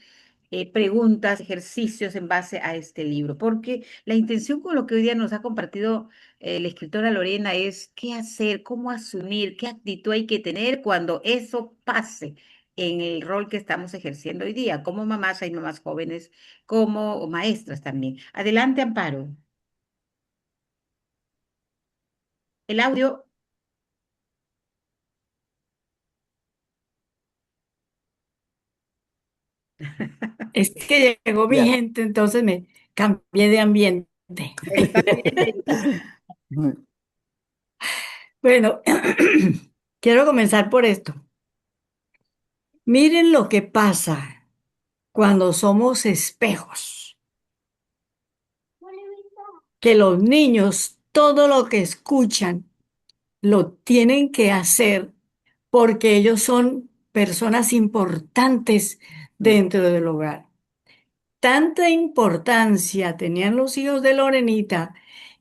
preguntas, ejercicios en base a este libro, porque la intención con lo que hoy día nos ha compartido la escritora Lorena es qué hacer, cómo asumir, qué actitud hay que tener cuando eso pase en el rol que estamos ejerciendo hoy día. Como mamás, hay mamás jóvenes, como maestras también. Adelante, Amparo. El audio. Es que llegó mi Ya. gente, entonces me cambié de ambiente. Está bien, Erika. Bueno, quiero comenzar por esto. Miren lo que pasa cuando somos espejos, que los niños todo lo que escuchan lo tienen que hacer porque ellos son personas importantes dentro del hogar. Tanta importancia tenían los hijos de Lorenita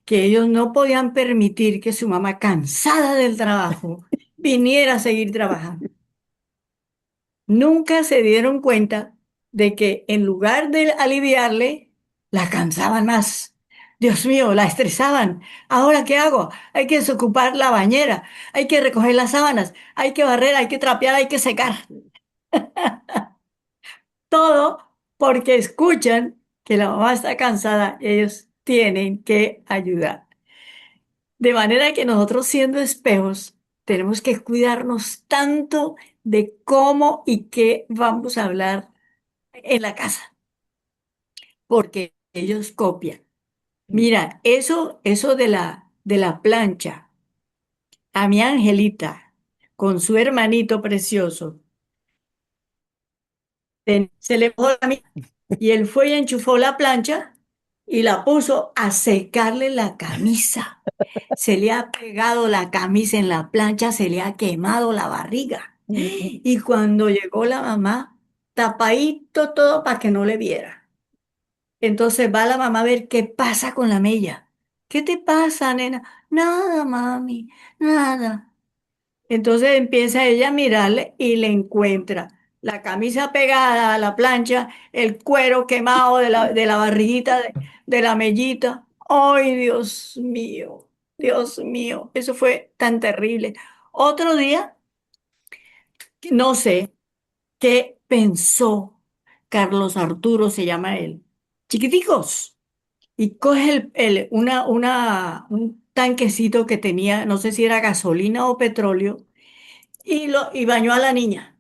que ellos no podían permitir que su mamá, cansada del trabajo, viniera a seguir trabajando. Nunca se dieron cuenta de que en lugar de aliviarle, la cansaban más. Dios mío, la estresaban. ¿Ahora qué hago? Hay que desocupar la bañera, hay que recoger las sábanas, hay que barrer, hay que trapear, hay que secar. Todo porque escuchan que la mamá está cansada, ellos tienen que ayudar. De manera que nosotros siendo espejos tenemos que cuidarnos tanto de cómo y qué vamos a hablar en la casa, porque ellos copian. Mira, eso de la plancha, a mi Angelita, con su hermanito precioso, se le mojó la camisa y él fue y enchufó la plancha y la puso a secarle la camisa. Se le ha pegado la camisa en la plancha, se le ha quemado la barriga. Y cuando llegó la mamá, tapadito todo para que no le viera. Entonces va la mamá a ver qué pasa con la mella. ¿Qué te pasa, nena? Nada, mami, nada. Entonces empieza ella a mirarle y le encuentra la camisa pegada a la plancha, el cuero quemado de la barriguita de la mellita. ¡Ay, Dios mío! Eso fue tan terrible. Otro día, no sé qué pensó Carlos Arturo, se llama él. Chiquiticos. Y coge un tanquecito que tenía, no sé si era gasolina o petróleo, y bañó a la niña.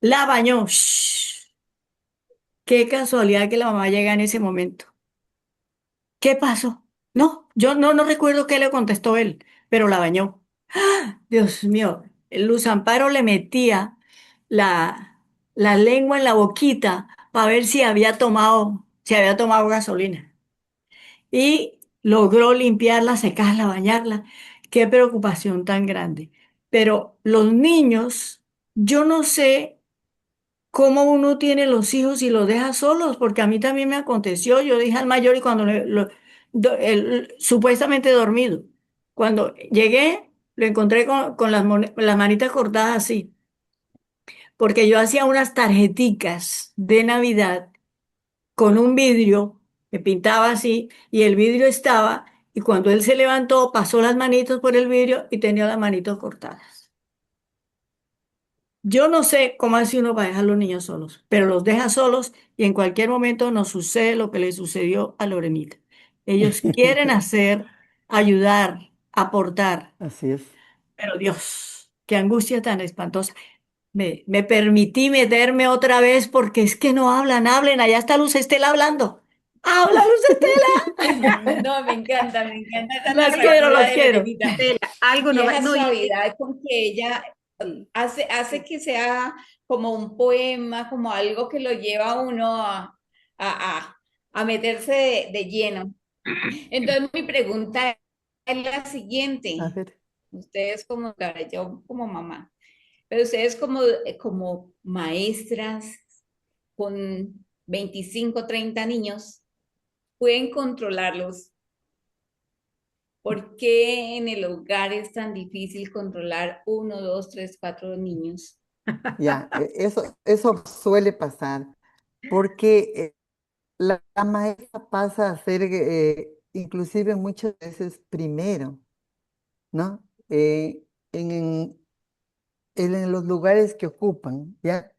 La bañó. ¡Shh! Qué casualidad que la mamá llega en ese momento. ¿Qué pasó? No, yo no recuerdo qué le contestó él, pero la bañó. Dios mío, el Luz Amparo le metía la lengua en la boquita para ver si había tomado gasolina. Y logró limpiarla, secarla, bañarla. Qué preocupación tan grande. Pero los niños, yo no sé cómo uno tiene los hijos y los deja solos, porque a mí también me aconteció. Yo dije al mayor y cuando supuestamente dormido, cuando llegué, lo encontré con las manitas cortadas así, porque yo hacía unas tarjeticas de Navidad con un vidrio que pintaba así y el vidrio estaba y cuando él se levantó pasó las manitos por el vidrio y tenía las manitos cortadas. Yo no sé cómo hace uno para dejar a los niños solos, pero los deja solos y en cualquier momento nos sucede lo que le sucedió a Lorenita. Ellos quieren hacer, ayudar, aportar, Así es. pero Dios, qué angustia tan espantosa. Me permití meterme otra vez porque es que no hablan, hablen, allá está Luz Estela hablando. ¡Habla, Luz Estela! No, me encanta esa Los quiero, narrativa los de quiero. Lorenita. Estela, algo Y no va, esa no, suavidad con que ella hace que sea como un poema, como algo que lo lleva a uno a meterse de lleno. Entonces mi pregunta es la A siguiente. ver. Ustedes como, claro, yo como mamá, pero ustedes como maestras con 25, 30 niños, pueden controlarlos. ¿Por qué en el hogar es tan difícil controlar uno, dos, tres, cuatro niños? Ya, eso suele pasar, porque la maestra pasa a ser, inclusive muchas veces primero, ¿no? En los lugares que ocupan, ¿ya?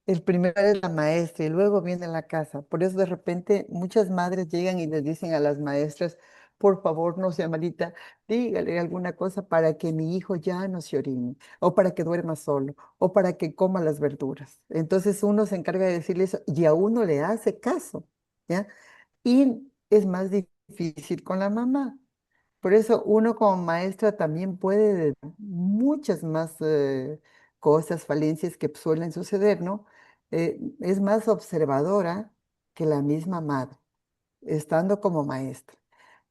El primero es la maestra y luego viene la casa. Por eso de repente muchas madres llegan y les dicen a las maestras, por favor, no sea malita, dígale alguna cosa para que mi hijo ya no se orine, o para que duerma solo, o para que coma las verduras. Entonces uno se encarga de decirle eso y a uno le hace caso, ¿ya? Y es más difícil con la mamá. Por eso uno como maestra también puede muchas más cosas, falencias que suelen suceder, ¿no? Es más observadora que la misma madre, estando como maestra.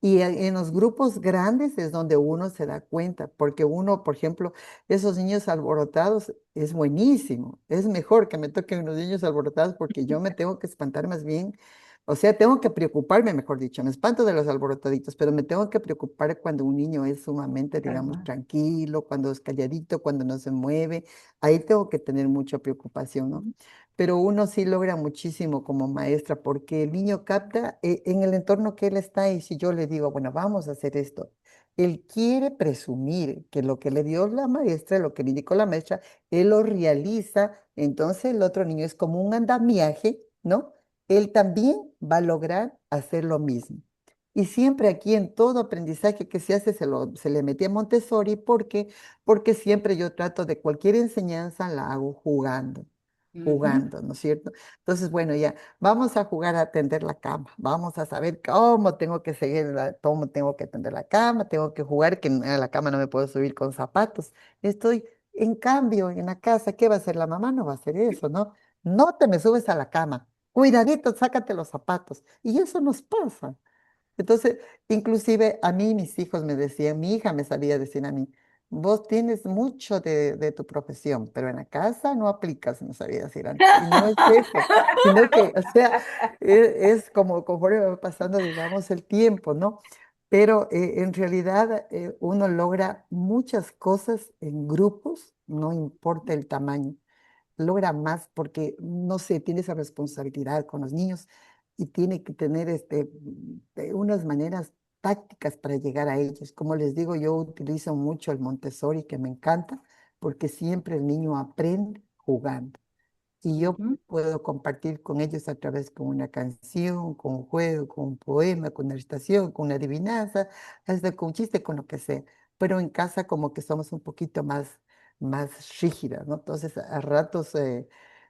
Y en los grupos grandes es donde uno se da cuenta, porque uno, por ejemplo, esos niños alborotados es buenísimo, es mejor que me toquen unos niños alborotados porque yo me tengo que espantar más bien, o sea, tengo que preocuparme, mejor dicho, me espanto de los alborotaditos, pero me tengo que preocupar cuando un niño es sumamente, digamos, Calma. tranquilo, cuando es calladito, cuando no se mueve, ahí tengo que tener mucha preocupación, ¿no? Pero uno sí logra muchísimo como maestra porque el niño capta en el entorno que él está y si yo le digo, bueno, vamos a hacer esto, él quiere presumir que lo que le dio la maestra, lo que le indicó la maestra, él lo realiza, entonces el otro niño es como un andamiaje, ¿no? Él también va a lograr hacer lo mismo. Y siempre aquí en todo aprendizaje que se hace se le metía a Montessori porque siempre yo trato de cualquier enseñanza la hago jugando Ujú. jugando, ¿no es cierto? Entonces, bueno, ya, vamos a jugar a tender la cama, vamos a saber cómo tengo que seguir, cómo tengo que tender la cama, tengo que jugar, que a la cama no me puedo subir con zapatos. Estoy, en cambio, en la casa, ¿qué va a hacer la mamá? No va a hacer eso, ¿no? No te me subes a la cama, cuidadito, sácate los zapatos. Y eso nos pasa. Entonces, inclusive a mí mis hijos me decían, mi hija me salía a decir a mí, vos tienes mucho de tu profesión, pero en la casa no aplicas, me sabía decir antes. Y no es eso, sino que, o sea, es como conforme va pasando, digamos, el tiempo, ¿no? Pero en realidad uno logra muchas cosas en grupos, no importa el tamaño logra más porque, no sé, tiene esa responsabilidad con los niños y tiene que tener unas maneras tácticas para llegar a ellos. Como les digo, yo utilizo mucho el Montessori, que me encanta, porque siempre el niño aprende jugando. Y yo Ujú. puedo compartir con ellos a través con una canción, con un juego, con un poema, con una estación, con una adivinanza, hasta con un chiste, con lo que sea. Pero en casa como que somos un poquito más rígidas, ¿no? Entonces a ratos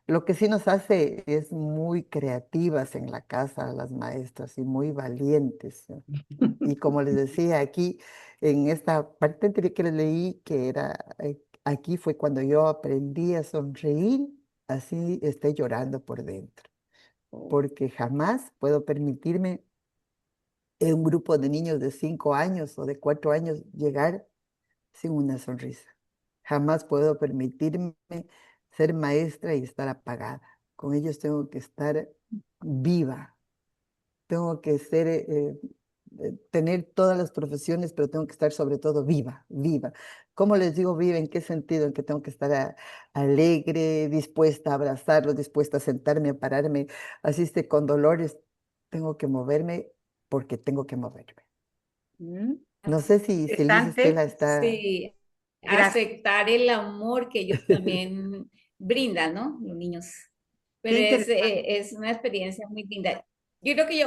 lo que sí nos hace es muy creativas en la casa las maestras y muy valientes. Y como les decía aquí, en esta parte anterior que les leí, que era, aquí fue cuando yo aprendí a sonreír, así estoy llorando por dentro, porque jamás puedo permitirme en un grupo de niños de 5 años o de 4 años llegar sin una sonrisa. Jamás puedo permitirme ser maestra y estar apagada. Con ellos tengo que estar viva, tengo que ser, tener todas las profesiones, pero tengo que estar sobre todo viva, viva. ¿Cómo les digo viva? ¿En qué sentido? En que tengo que estar alegre, dispuesta a abrazarlos, dispuesta a sentarme, a pararme, así esté con dolores, tengo que moverme porque tengo que moverme. Mm. No sé si Liz Interesante. Estela está... Sí, Gracias. aceptar el amor que ellos también brindan, ¿no? Los niños. Qué Pero interesante. es una experiencia muy linda. Yo creo que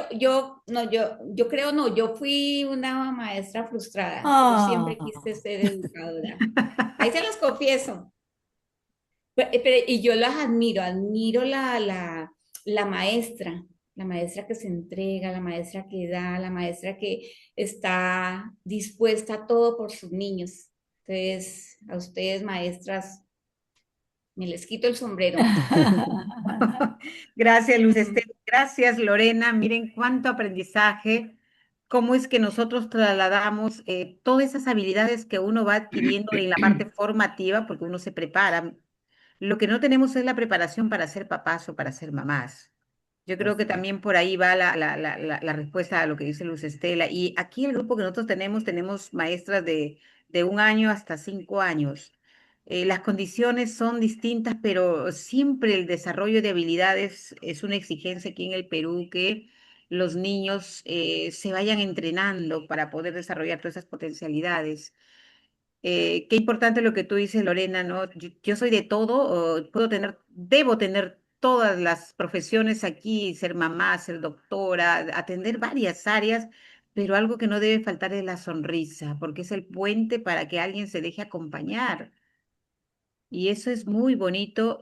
no, yo creo no, yo fui una maestra frustrada. Yo siempre Ah, quise ser educadora. Ahí se los confieso. Y yo las admiro la maestra que se entrega, la maestra que da, la maestra que está dispuesta a todo por sus niños. Entonces, a ustedes, maestras, me les quito el sombrero. Gracias, Luz Esther. Gracias, Lorena. Miren cuánto aprendizaje cómo es que nosotros trasladamos todas esas habilidades que uno va adquiriendo en la parte formativa, porque uno se prepara. Lo que no tenemos es la preparación para ser papás o para ser mamás. Yo creo que Así. también por ahí va la respuesta a lo que dice Luz Estela. Y aquí el grupo que nosotros tenemos maestras de 1 año hasta 5 años. Las condiciones son distintas, pero siempre el desarrollo de habilidades es una exigencia aquí en el Perú que los niños se vayan entrenando para poder desarrollar todas esas potencialidades. Qué importante lo que tú dices, Lorena, ¿no? Yo soy de todo, debo tener todas las profesiones aquí, ser mamá, ser doctora, atender varias áreas, pero algo que no debe faltar es la sonrisa, porque es el puente para que alguien se deje acompañar. Y eso es muy bonito,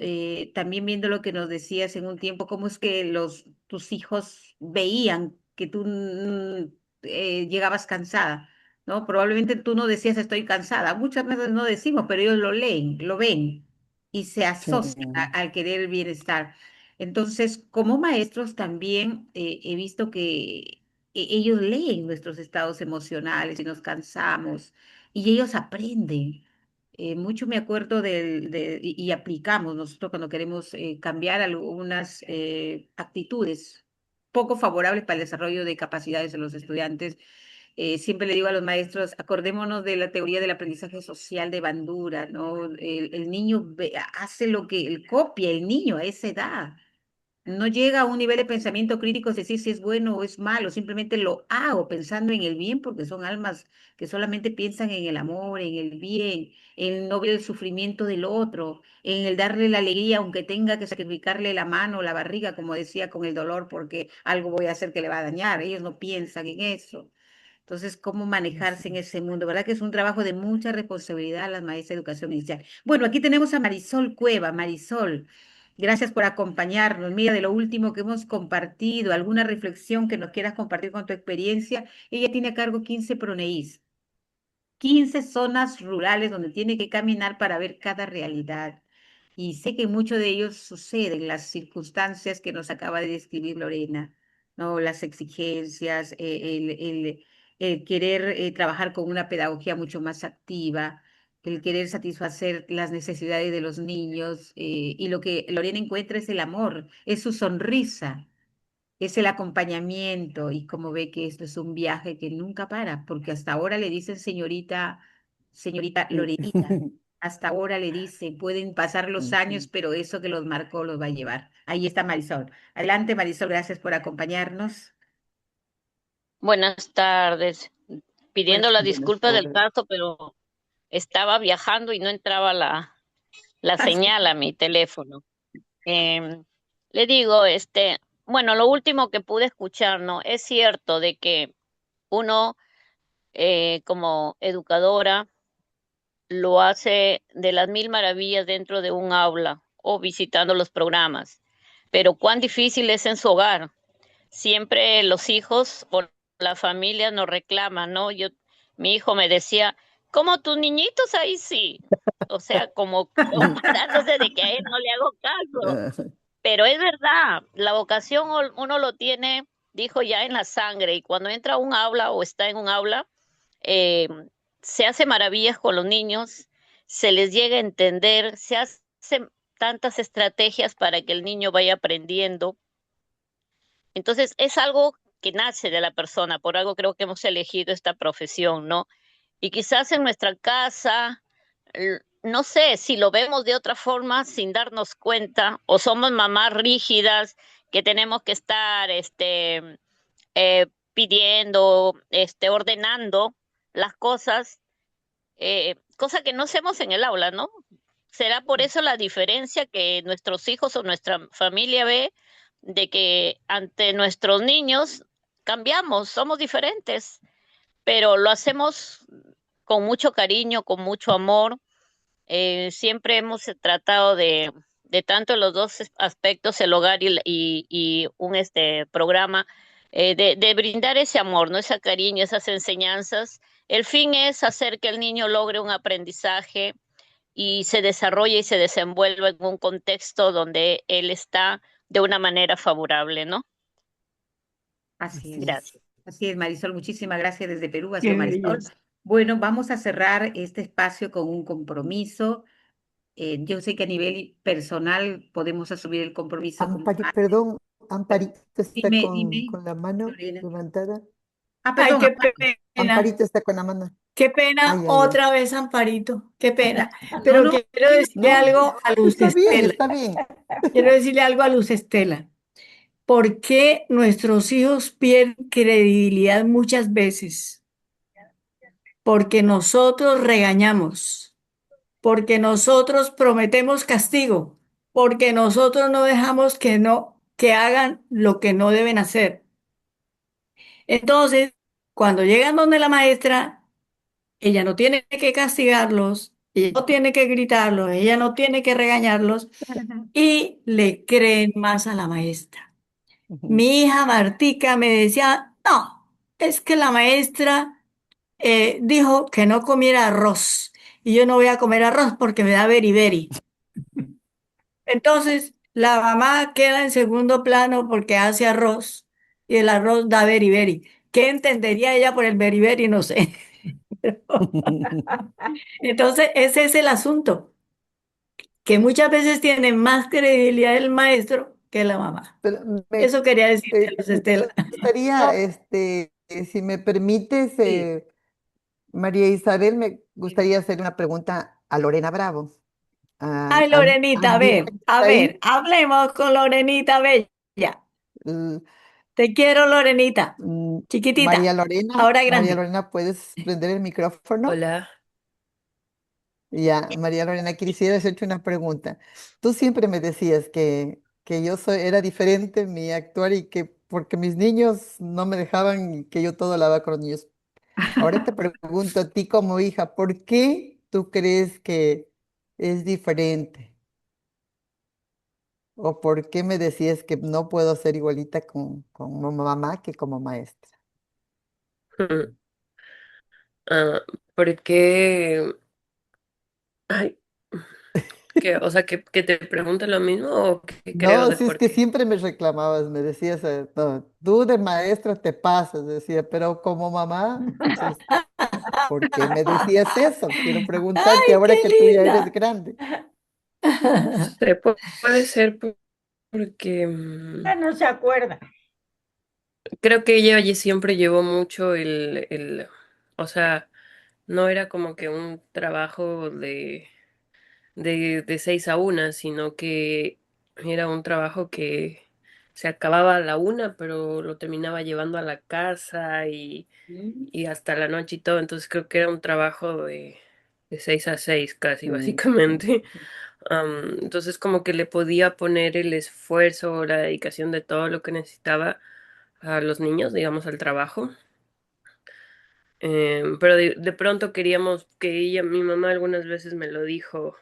también viendo lo que nos decías en un tiempo, cómo es que tus hijos veían que tú llegabas cansada, ¿no? Probablemente tú no decías estoy cansada, muchas veces no decimos, pero ellos lo leen, lo ven y se Sí, asocian al querer el bienestar. Entonces, como maestros también he visto que ellos leen nuestros estados emocionales y nos cansamos y ellos aprenden. Mucho me acuerdo y aplicamos nosotros cuando queremos cambiar algunas actitudes poco favorables para el desarrollo de capacidades de los estudiantes. Siempre le digo a los maestros, acordémonos de la teoría del aprendizaje social de Bandura, ¿no? El niño hace lo que él copia, el niño a esa edad. No llega a un nivel de pensamiento crítico, es decir, si es bueno o es malo, simplemente lo hago pensando en el bien, porque son almas que solamente piensan en el amor, en el bien, en no ver el sufrimiento del otro, en el darle la alegría, aunque tenga que sacrificarle la mano o la barriga, como decía, con el dolor, porque algo voy a hacer que le va a dañar. Ellos no piensan en eso. Entonces, ¿cómo manejarse en así. ese mundo? ¿Verdad que es un trabajo de mucha responsabilidad las maestras de educación inicial? Bueno, aquí tenemos a Marisol Cueva. Marisol, gracias por acompañarnos. Mira, de lo último que hemos compartido, alguna reflexión que nos quieras compartir con tu experiencia. Ella tiene a cargo 15 PRONEIs, 15 zonas rurales donde tiene que caminar para ver cada realidad. Y sé que en muchos de ellos suceden las circunstancias que nos acaba de describir Lorena, ¿no? Las exigencias, el querer trabajar con una pedagogía mucho más activa, el querer satisfacer las necesidades de los niños, y lo que Lorena encuentra es el amor, es su sonrisa, es el acompañamiento y como ve que esto es un viaje que nunca para, porque hasta ahora le dicen señorita Sí. Lorenita, hasta ahora le dicen, pueden pasar los años, Ujú. pero eso que los marcó los va a llevar. Ahí está Marisol. Adelante, Marisol, gracias por acompañarnos. Buenas tardes. Pidiendo la Buenas disculpa del tardes. caso, pero estaba viajando y no entraba la señal a mi teléfono. Em, Le digo, bueno, lo último que pude escuchar, ¿no? Es cierto de que uno, como educadora, lo hace de las mil maravillas dentro de un aula o visitando los programas, pero cuán difícil es en su hogar. Siempre los hijos o la familia nos reclaman, ¿no? Mi hijo me decía, como tus niñitos ahí sí, o sea, como comparándose de que a él no le hago caso, pero es verdad, la vocación uno lo tiene, dijo ya en la sangre, y cuando entra a un aula o está en un aula, eh, se hace maravillas con los niños, se les llega a entender, se hacen tantas estrategias para que el niño vaya aprendiendo. Entonces, es algo que nace de la persona, por algo creo que hemos elegido esta profesión, ¿no? Y quizás en nuestra casa, no sé si lo vemos de otra forma sin darnos cuenta, o somos mamás rígidas que tenemos que estar pidiendo, ordenando las cosas, cosa que no hacemos en el aula, ¿no? Será por eso la diferencia que nuestros hijos o nuestra familia ve de que ante nuestros niños cambiamos, somos diferentes, pero lo hacemos con mucho cariño, con mucho amor. Siempre hemos tratado de tanto en los dos aspectos, el hogar y un programa, de brindar ese amor, ¿no? Ese cariño, esas enseñanzas. El fin es hacer que el niño logre un aprendizaje y se desarrolle y se desenvuelva en un contexto donde él está de una manera favorable, ¿no? Así Así es. es. Gracias. Así es, Marisol, muchísimas gracias desde Perú, ha Qué sido Marisol. belleza. Bueno, vamos a cerrar este espacio con un compromiso. Yo sé que a nivel personal podemos asumir el compromiso como madre. Perdón, Amparito está Dime, con la mano Lorena. levantada. Ay, Perdón, qué Amparo. pena, Amparito está con la mano. qué pena, Ay, ay, ay. otra vez Amparito, qué pena. No, Pero no, quiero decirle No, algo a Luz está bien, Estela. está bien. Quiero decirle algo a Luz Estela. ¿Por qué nuestros hijos pierden credibilidad muchas veces? Porque nosotros regañamos, porque nosotros prometemos castigo, porque nosotros no dejamos que hagan lo que no deben hacer. Entonces, cuando llegan donde la maestra, ella no tiene que castigarlos, ella no tiene que gritarlos, ella no tiene que regañarlos y le creen más a la maestra. Ujú. Mi hija Martica me decía, no, es que la maestra dijo que no comiera arroz y yo no voy a comer arroz porque me da beriberi. Entonces, la mamá queda en segundo plano porque hace arroz y el arroz da beriberi. ¿Qué entendería ella por el beriberi? No sé. Entonces, ese es el asunto, que muchas veces tiene más credibilidad el maestro que la mamá. Pero Eso quería decirte, Luz me Estela. gustaría, No, si me permites, Sí. María Isabel, me gustaría hacer una pregunta a Lorena Bravo. Ay, Lorenita, Andina, que a está ver, ahí. hablemos con Lorenita Bella. L- Te quiero, Lorenita, mm, chiquitita, ahora María grande. Lorena, ¿puedes prender el micrófono? Hola. Ya, María Lorena, quisiera hacerte una pregunta. Tú siempre me decías que era diferente mi actuar y que porque mis niños no me dejaban y que yo todo hablaba con los niños. Ahora te pregunto a ti como hija, ¿por qué tú crees que es diferente? ¿O por qué me decías que no puedo ser igualita con mamá que como maestra? Mm, ah, ¿por qué? Ay, o sea, que te pregunte lo mismo o que creo No, de si es por que qué? siempre me reclamabas, me decías, no, tú de maestra te pasas, decía, pero como mamá, entonces, ¿por qué me decías eso? Quiero preguntarte ¡Ay, ahora qué que tú ya eres linda! grande. Puede ser porque no se acuerda. creo que ella siempre llevó mucho o sea, no era como que un trabajo de 6 a 1, sino que era un trabajo que se acababa a la 1, pero lo terminaba llevando a la casa y hasta la noche y todo. Entonces creo que era un trabajo de 6 a 6 casi, Sí, básicamente. Entonces como que le podía poner el esfuerzo, la dedicación de todo lo que necesitaba a los niños, digamos, al trabajo. Pero de pronto queríamos que mi mamá algunas veces me lo dijo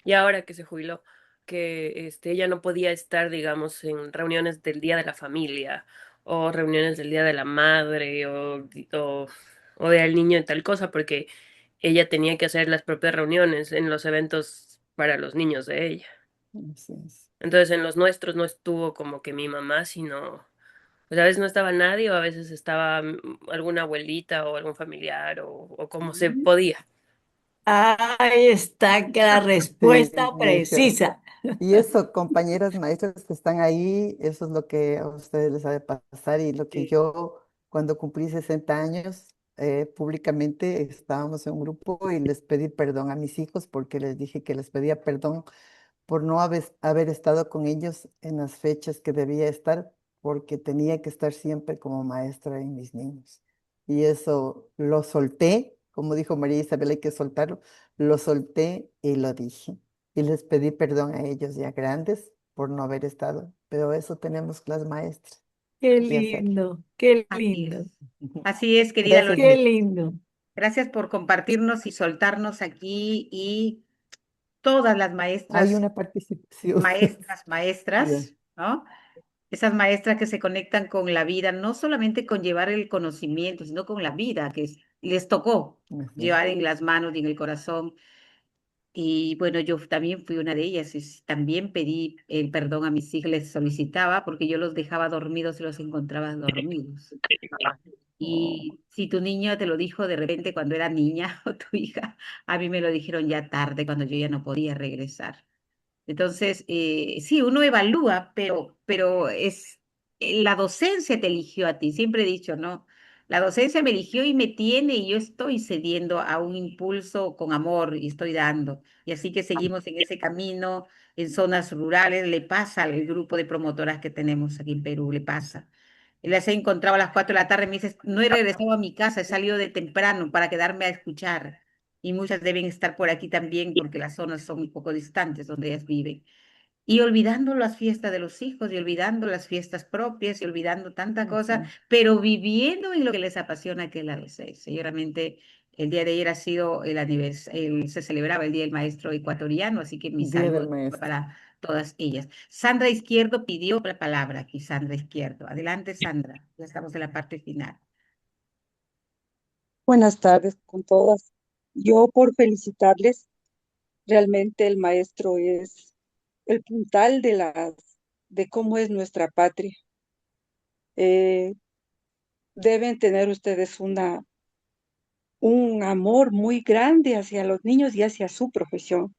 y ahora que se jubiló, que ella no podía estar, digamos, en reuniones del Día de la Familia o reuniones del Día de la Madre o del niño de tal cosa, porque ella tenía que hacer las propias reuniones en los eventos para los niños de ella. así es. Entonces en los nuestros no estuvo como que mi mamá, sino, pues a veces no estaba nadie o a veces estaba alguna abuelita o algún familiar o como se podía. Ahí está que la Sí, respuesta mi hija. precisa. Y eso, compañeras maestras que están ahí, eso es lo que a ustedes les ha de pasar y lo que Sí. yo, cuando cumplí 60 años, públicamente estábamos en un grupo y les pedí perdón a mis hijos porque les dije que les pedía perdón por no haber estado con ellos en las fechas que debía estar, porque tenía que estar siempre como maestra en mis niños. Y eso lo solté, como dijo María Isabel, hay que soltarlo, lo solté y lo dije. Y les pedí perdón a ellos ya grandes por no haber estado, pero eso tenemos las maestras Qué que hacer. lindo, qué Así lindo, es. Así es, querida Gracias, qué Lorena. mis. lindo. Gracias por compartirnos y soltarnos aquí y todas las Hay maestras, una participación. Ya. maestras, ¿no? Esas maestras que se conectan con la vida, no solamente con llevar el conocimiento, sino con la vida que les tocó Así es. llevar en las manos y en el corazón. Y bueno, yo también fui una de ellas, también pedí el perdón a mis hijos, les solicitaba porque yo los dejaba dormidos y los encontraba dormidos. Y si tu niño te lo dijo de repente cuando era niña o tu hija, a mí me lo dijeron ya tarde cuando yo ya no podía regresar. Entonces, sí, uno evalúa, pero la docencia te eligió a ti. Siempre he dicho, ¿no? La docencia me eligió y me tiene y yo estoy cediendo a un impulso con amor y estoy dando. Y así que seguimos en ese camino, en zonas rurales, le pasa al grupo de promotoras que tenemos aquí en Perú, le pasa. Las he encontrado a las 4 de la tarde, me dice, no he regresado a mi casa, he salido de temprano para quedarme a escuchar. Y muchas deben estar por aquí también porque las zonas son un poco distantes donde ellas viven. Y olvidando las fiestas de los hijos y olvidando las fiestas propias y olvidando tanta cosa, Ujú. pero viviendo en lo que les apasiona, que es la docencia. Y realmente el día de ayer ha sido el aniversario, se celebraba el Día del Maestro Ecuatoriano, así que mi Día del saludo Maestro. para todas ellas. Sandra Izquierdo pidió la palabra aquí, Sandra Izquierdo. Adelante, Sandra, ya estamos en la parte final. Buenas tardes con todas. Yo por felicitarles, realmente el maestro es el puntal de cómo es nuestra patria. Eh, Deben tener ustedes un amor muy grande hacia los niños y hacia su profesión.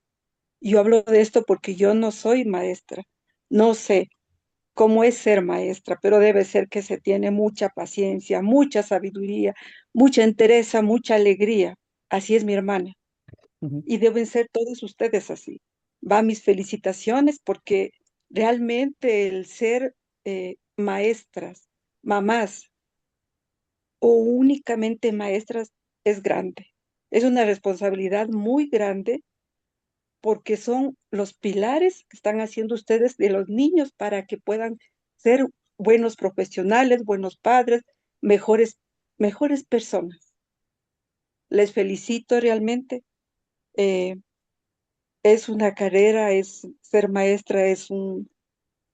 Yo hablo de esto porque yo no soy maestra, no sé cómo es ser maestra, pero debe ser que se tiene mucha paciencia, mucha sabiduría, mucha entereza, mucha alegría. Así es mi hermana. Ujú. Y deben ser todos ustedes así. Va mis felicitaciones porque realmente el ser maestras, mamás o únicamente maestras es grande. Es una responsabilidad muy grande porque son los pilares que están haciendo ustedes de los niños para que puedan ser buenos profesionales, buenos padres, mejores personas. Les felicito realmente. eh, Es una carrera, es ser maestra, es un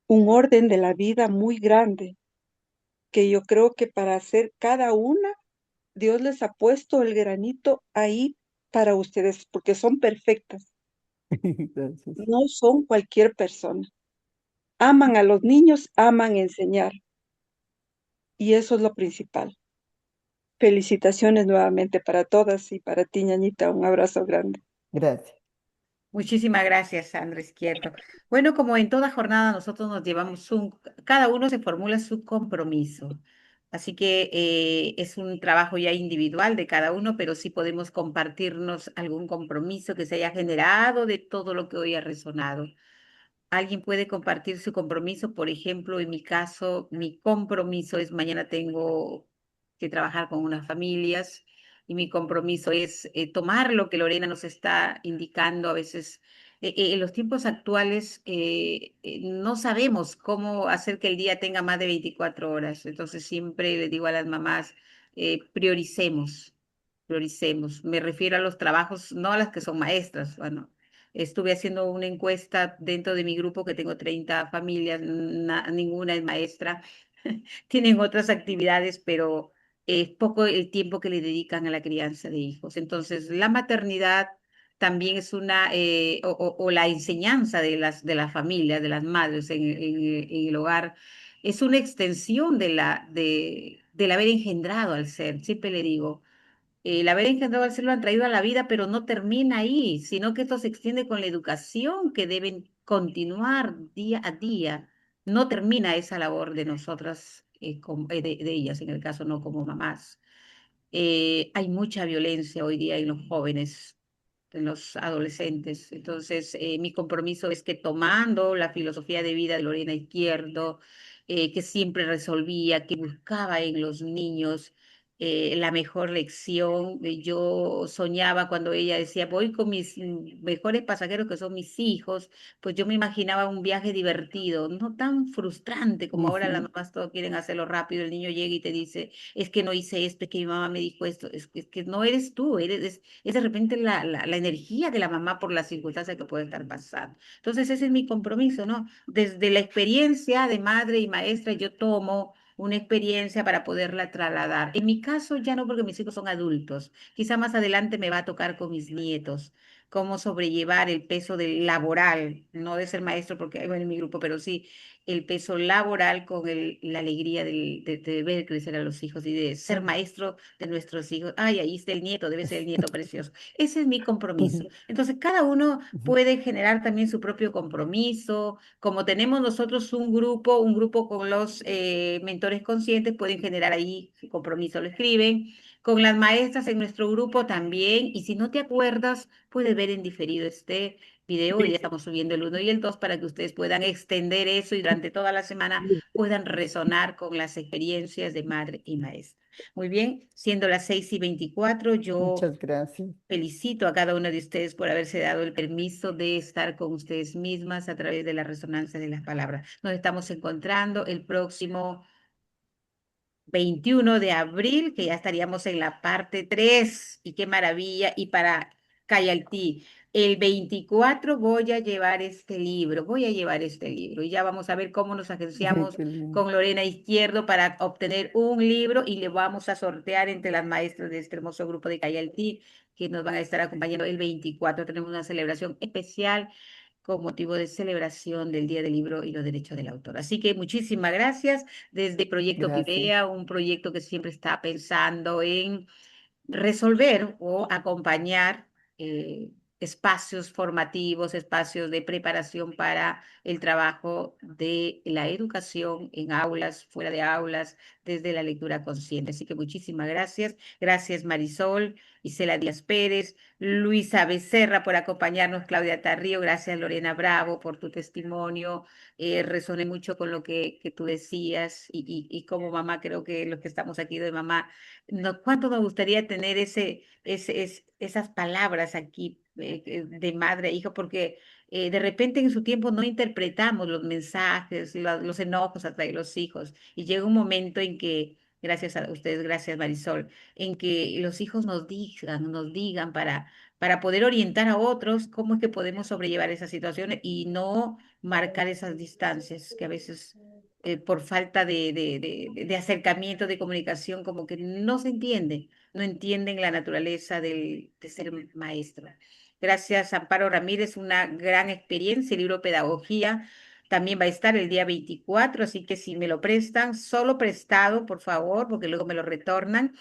orden de la vida muy grande, que yo creo que para hacer cada una, Dios les ha puesto el granito ahí para ustedes, porque son perfectas, Gracias. no son cualquier persona. Aman a los niños, aman enseñar, y eso es lo principal. Felicitaciones nuevamente para todas y para ti, ñañita, un abrazo grande. Gracias. Muchísimas gracias, Sandra Izquierdo. Bueno, como en toda jornada nosotros nos llevamos cada uno se formula su compromiso. Así que es un trabajo ya individual de cada uno, pero sí podemos compartirnos algún compromiso que se haya generado de todo lo que hoy ha resonado. Alguien puede compartir su compromiso, por ejemplo, en mi caso, mi compromiso es mañana tengo que trabajar con unas familias y mi compromiso es tomar lo que Lorena nos está indicando. A veces, en los tiempos actuales, no sabemos cómo hacer que el día tenga más de 24 horas. Entonces, siempre le digo a las mamás, prioricemos, prioricemos. Me refiero a los trabajos, no a las que son maestras, bueno. Estuve haciendo una encuesta dentro de mi grupo, que tengo 30 familias, ninguna es maestra, tienen otras actividades, pero es poco el tiempo que le dedican a la crianza de hijos. Entonces, la maternidad también es o la enseñanza de las familias, de las madres en el hogar, es una extensión del haber engendrado al ser. Siempre le digo. El haber engendrado al ser lo han traído a la vida, pero no termina ahí, sino que esto se extiende con la educación que deben continuar día a día. No termina esa labor de nosotras, de ellas, en el caso no como mamás. Hay mucha violencia hoy día en los jóvenes, en los adolescentes. Entonces, mi compromiso es que tomando la filosofía de vida de Lorena Izquierdo, que siempre resolvía, que buscaba en los niños la mejor lección. Yo soñaba cuando ella decía, voy con mis mejores pasajeros que son mis hijos, pues yo me imaginaba un viaje divertido, no tan frustrante como ahora las Ujú. mamás todo quieren hacerlo rápido. El niño llega y te dice, es que no hice esto, es que mi mamá me dijo esto, es que no eres tú, es de repente la energía de la mamá por las circunstancias que puede estar pasando. Entonces ese es mi compromiso, ¿no? Desde la experiencia de madre y maestra yo tomo una experiencia para poderla trasladar. En mi caso ya no, porque mis hijos son adultos, quizá más adelante me va a tocar con mis nietos, cómo sobrellevar el peso del laboral, no de ser maestro, porque hay en mi grupo, pero sí el peso laboral con la alegría de ver crecer a los hijos y de ser maestro de nuestros hijos. Ay, ahí está el nieto, debe ser el nieto precioso. Ese es mi compromiso. Entonces, cada uno puede generar también su propio compromiso. Como tenemos nosotros un grupo con los mentores conscientes, pueden generar ahí su compromiso, lo escriben. Con las maestras en nuestro grupo también. Y si no te acuerdas, puedes ver en diferido este video. Ya estamos subiendo el 1 y el 2 para que ustedes puedan extender eso y durante toda la semana puedan resonar con las experiencias de madre y maestra. Muy bien, siendo las 6:24, yo Muchas gracias. felicito a cada uno de ustedes por haberse dado el permiso de estar con ustedes mismas a través de la resonancia de las palabras. Nos estamos encontrando el próximo 21 de abril, que ya estaríamos en la parte 3, y qué maravilla, y para Cayaltí, el 24 voy a llevar este libro, y ya vamos a ver cómo nos agenciamos Qué lindo. con Lorena Izquierdo para obtener un libro y le vamos a sortear entre las maestras de este hermoso grupo de Cayaltí que nos van a estar acompañando el 24. Tenemos una celebración especial con motivo de celebración del Día del Libro y los Derechos del Autor. Así que muchísimas gracias desde Proyecto Gracias. Pidea, un proyecto que siempre está pensando en resolver o acompañar espacios formativos, espacios de preparación para el trabajo de la educación en aulas, fuera de aulas, desde la lectura consciente. Así que muchísimas gracias. Gracias Marisol, Isela Díaz Pérez, Luisa Becerra por acompañarnos, Claudia Tarrío, gracias Lorena Bravo por tu testimonio. Resoné mucho con lo que tú decías y como mamá creo que los que estamos aquí de mamá cuánto me gustaría tener esas palabras aquí de madre e hijo, porque de repente en su tiempo no interpretamos los mensajes, los enojos hasta de los hijos, y llega un momento en que, gracias a ustedes, gracias Marisol, en que los hijos nos digan para poder orientar a otros cómo es que podemos sobrellevar esas situaciones y no marcar esas distancias que a veces por falta de acercamiento, de comunicación, como que no se entiende, no entienden la naturaleza de ser maestro. Gracias, Amparo Ramírez, una gran experiencia. El libro Pedagogía también va a estar el día 24, así que si me lo prestan, solo prestado, por favor, porque luego me lo retornan.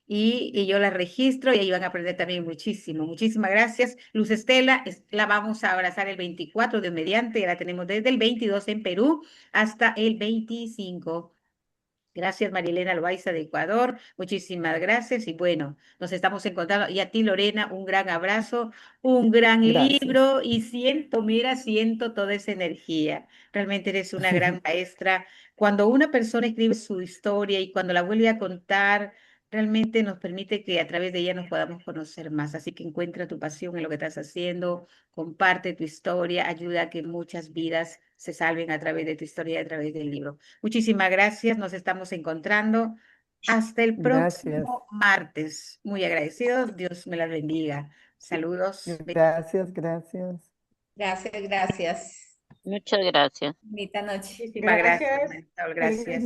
Y yo la registro y ahí van a aprender también muchísimo. Muchísimas gracias. Luz Estela, la vamos a abrazar el 24 de mediante, ya la tenemos desde el 22 en Perú hasta el 25. Gracias, Marilena Loaiza de Ecuador. Muchísimas gracias. Y bueno, nos estamos encontrando. Y a ti, Lorena, un gran abrazo, un gran Gracias. libro. Y siento toda esa energía. Realmente eres una gran maestra. Cuando una persona escribe su historia y cuando la vuelve a contar, realmente nos permite que a través de ella nos podamos conocer más. Así que encuentra tu pasión en lo que estás haciendo, comparte tu historia, ayuda a que muchas vidas se salven a través de tu historia y a través del libro. Muchísimas gracias, nos estamos encontrando hasta el Gracias. próximo martes. Muy agradecidos, Dios me las bendiga. Saludos. Gracias, gracias. Gracias, gracias. Muchas gracias. Bonita noche. Muchísimas gracias, Gracias. Marisol, gracias.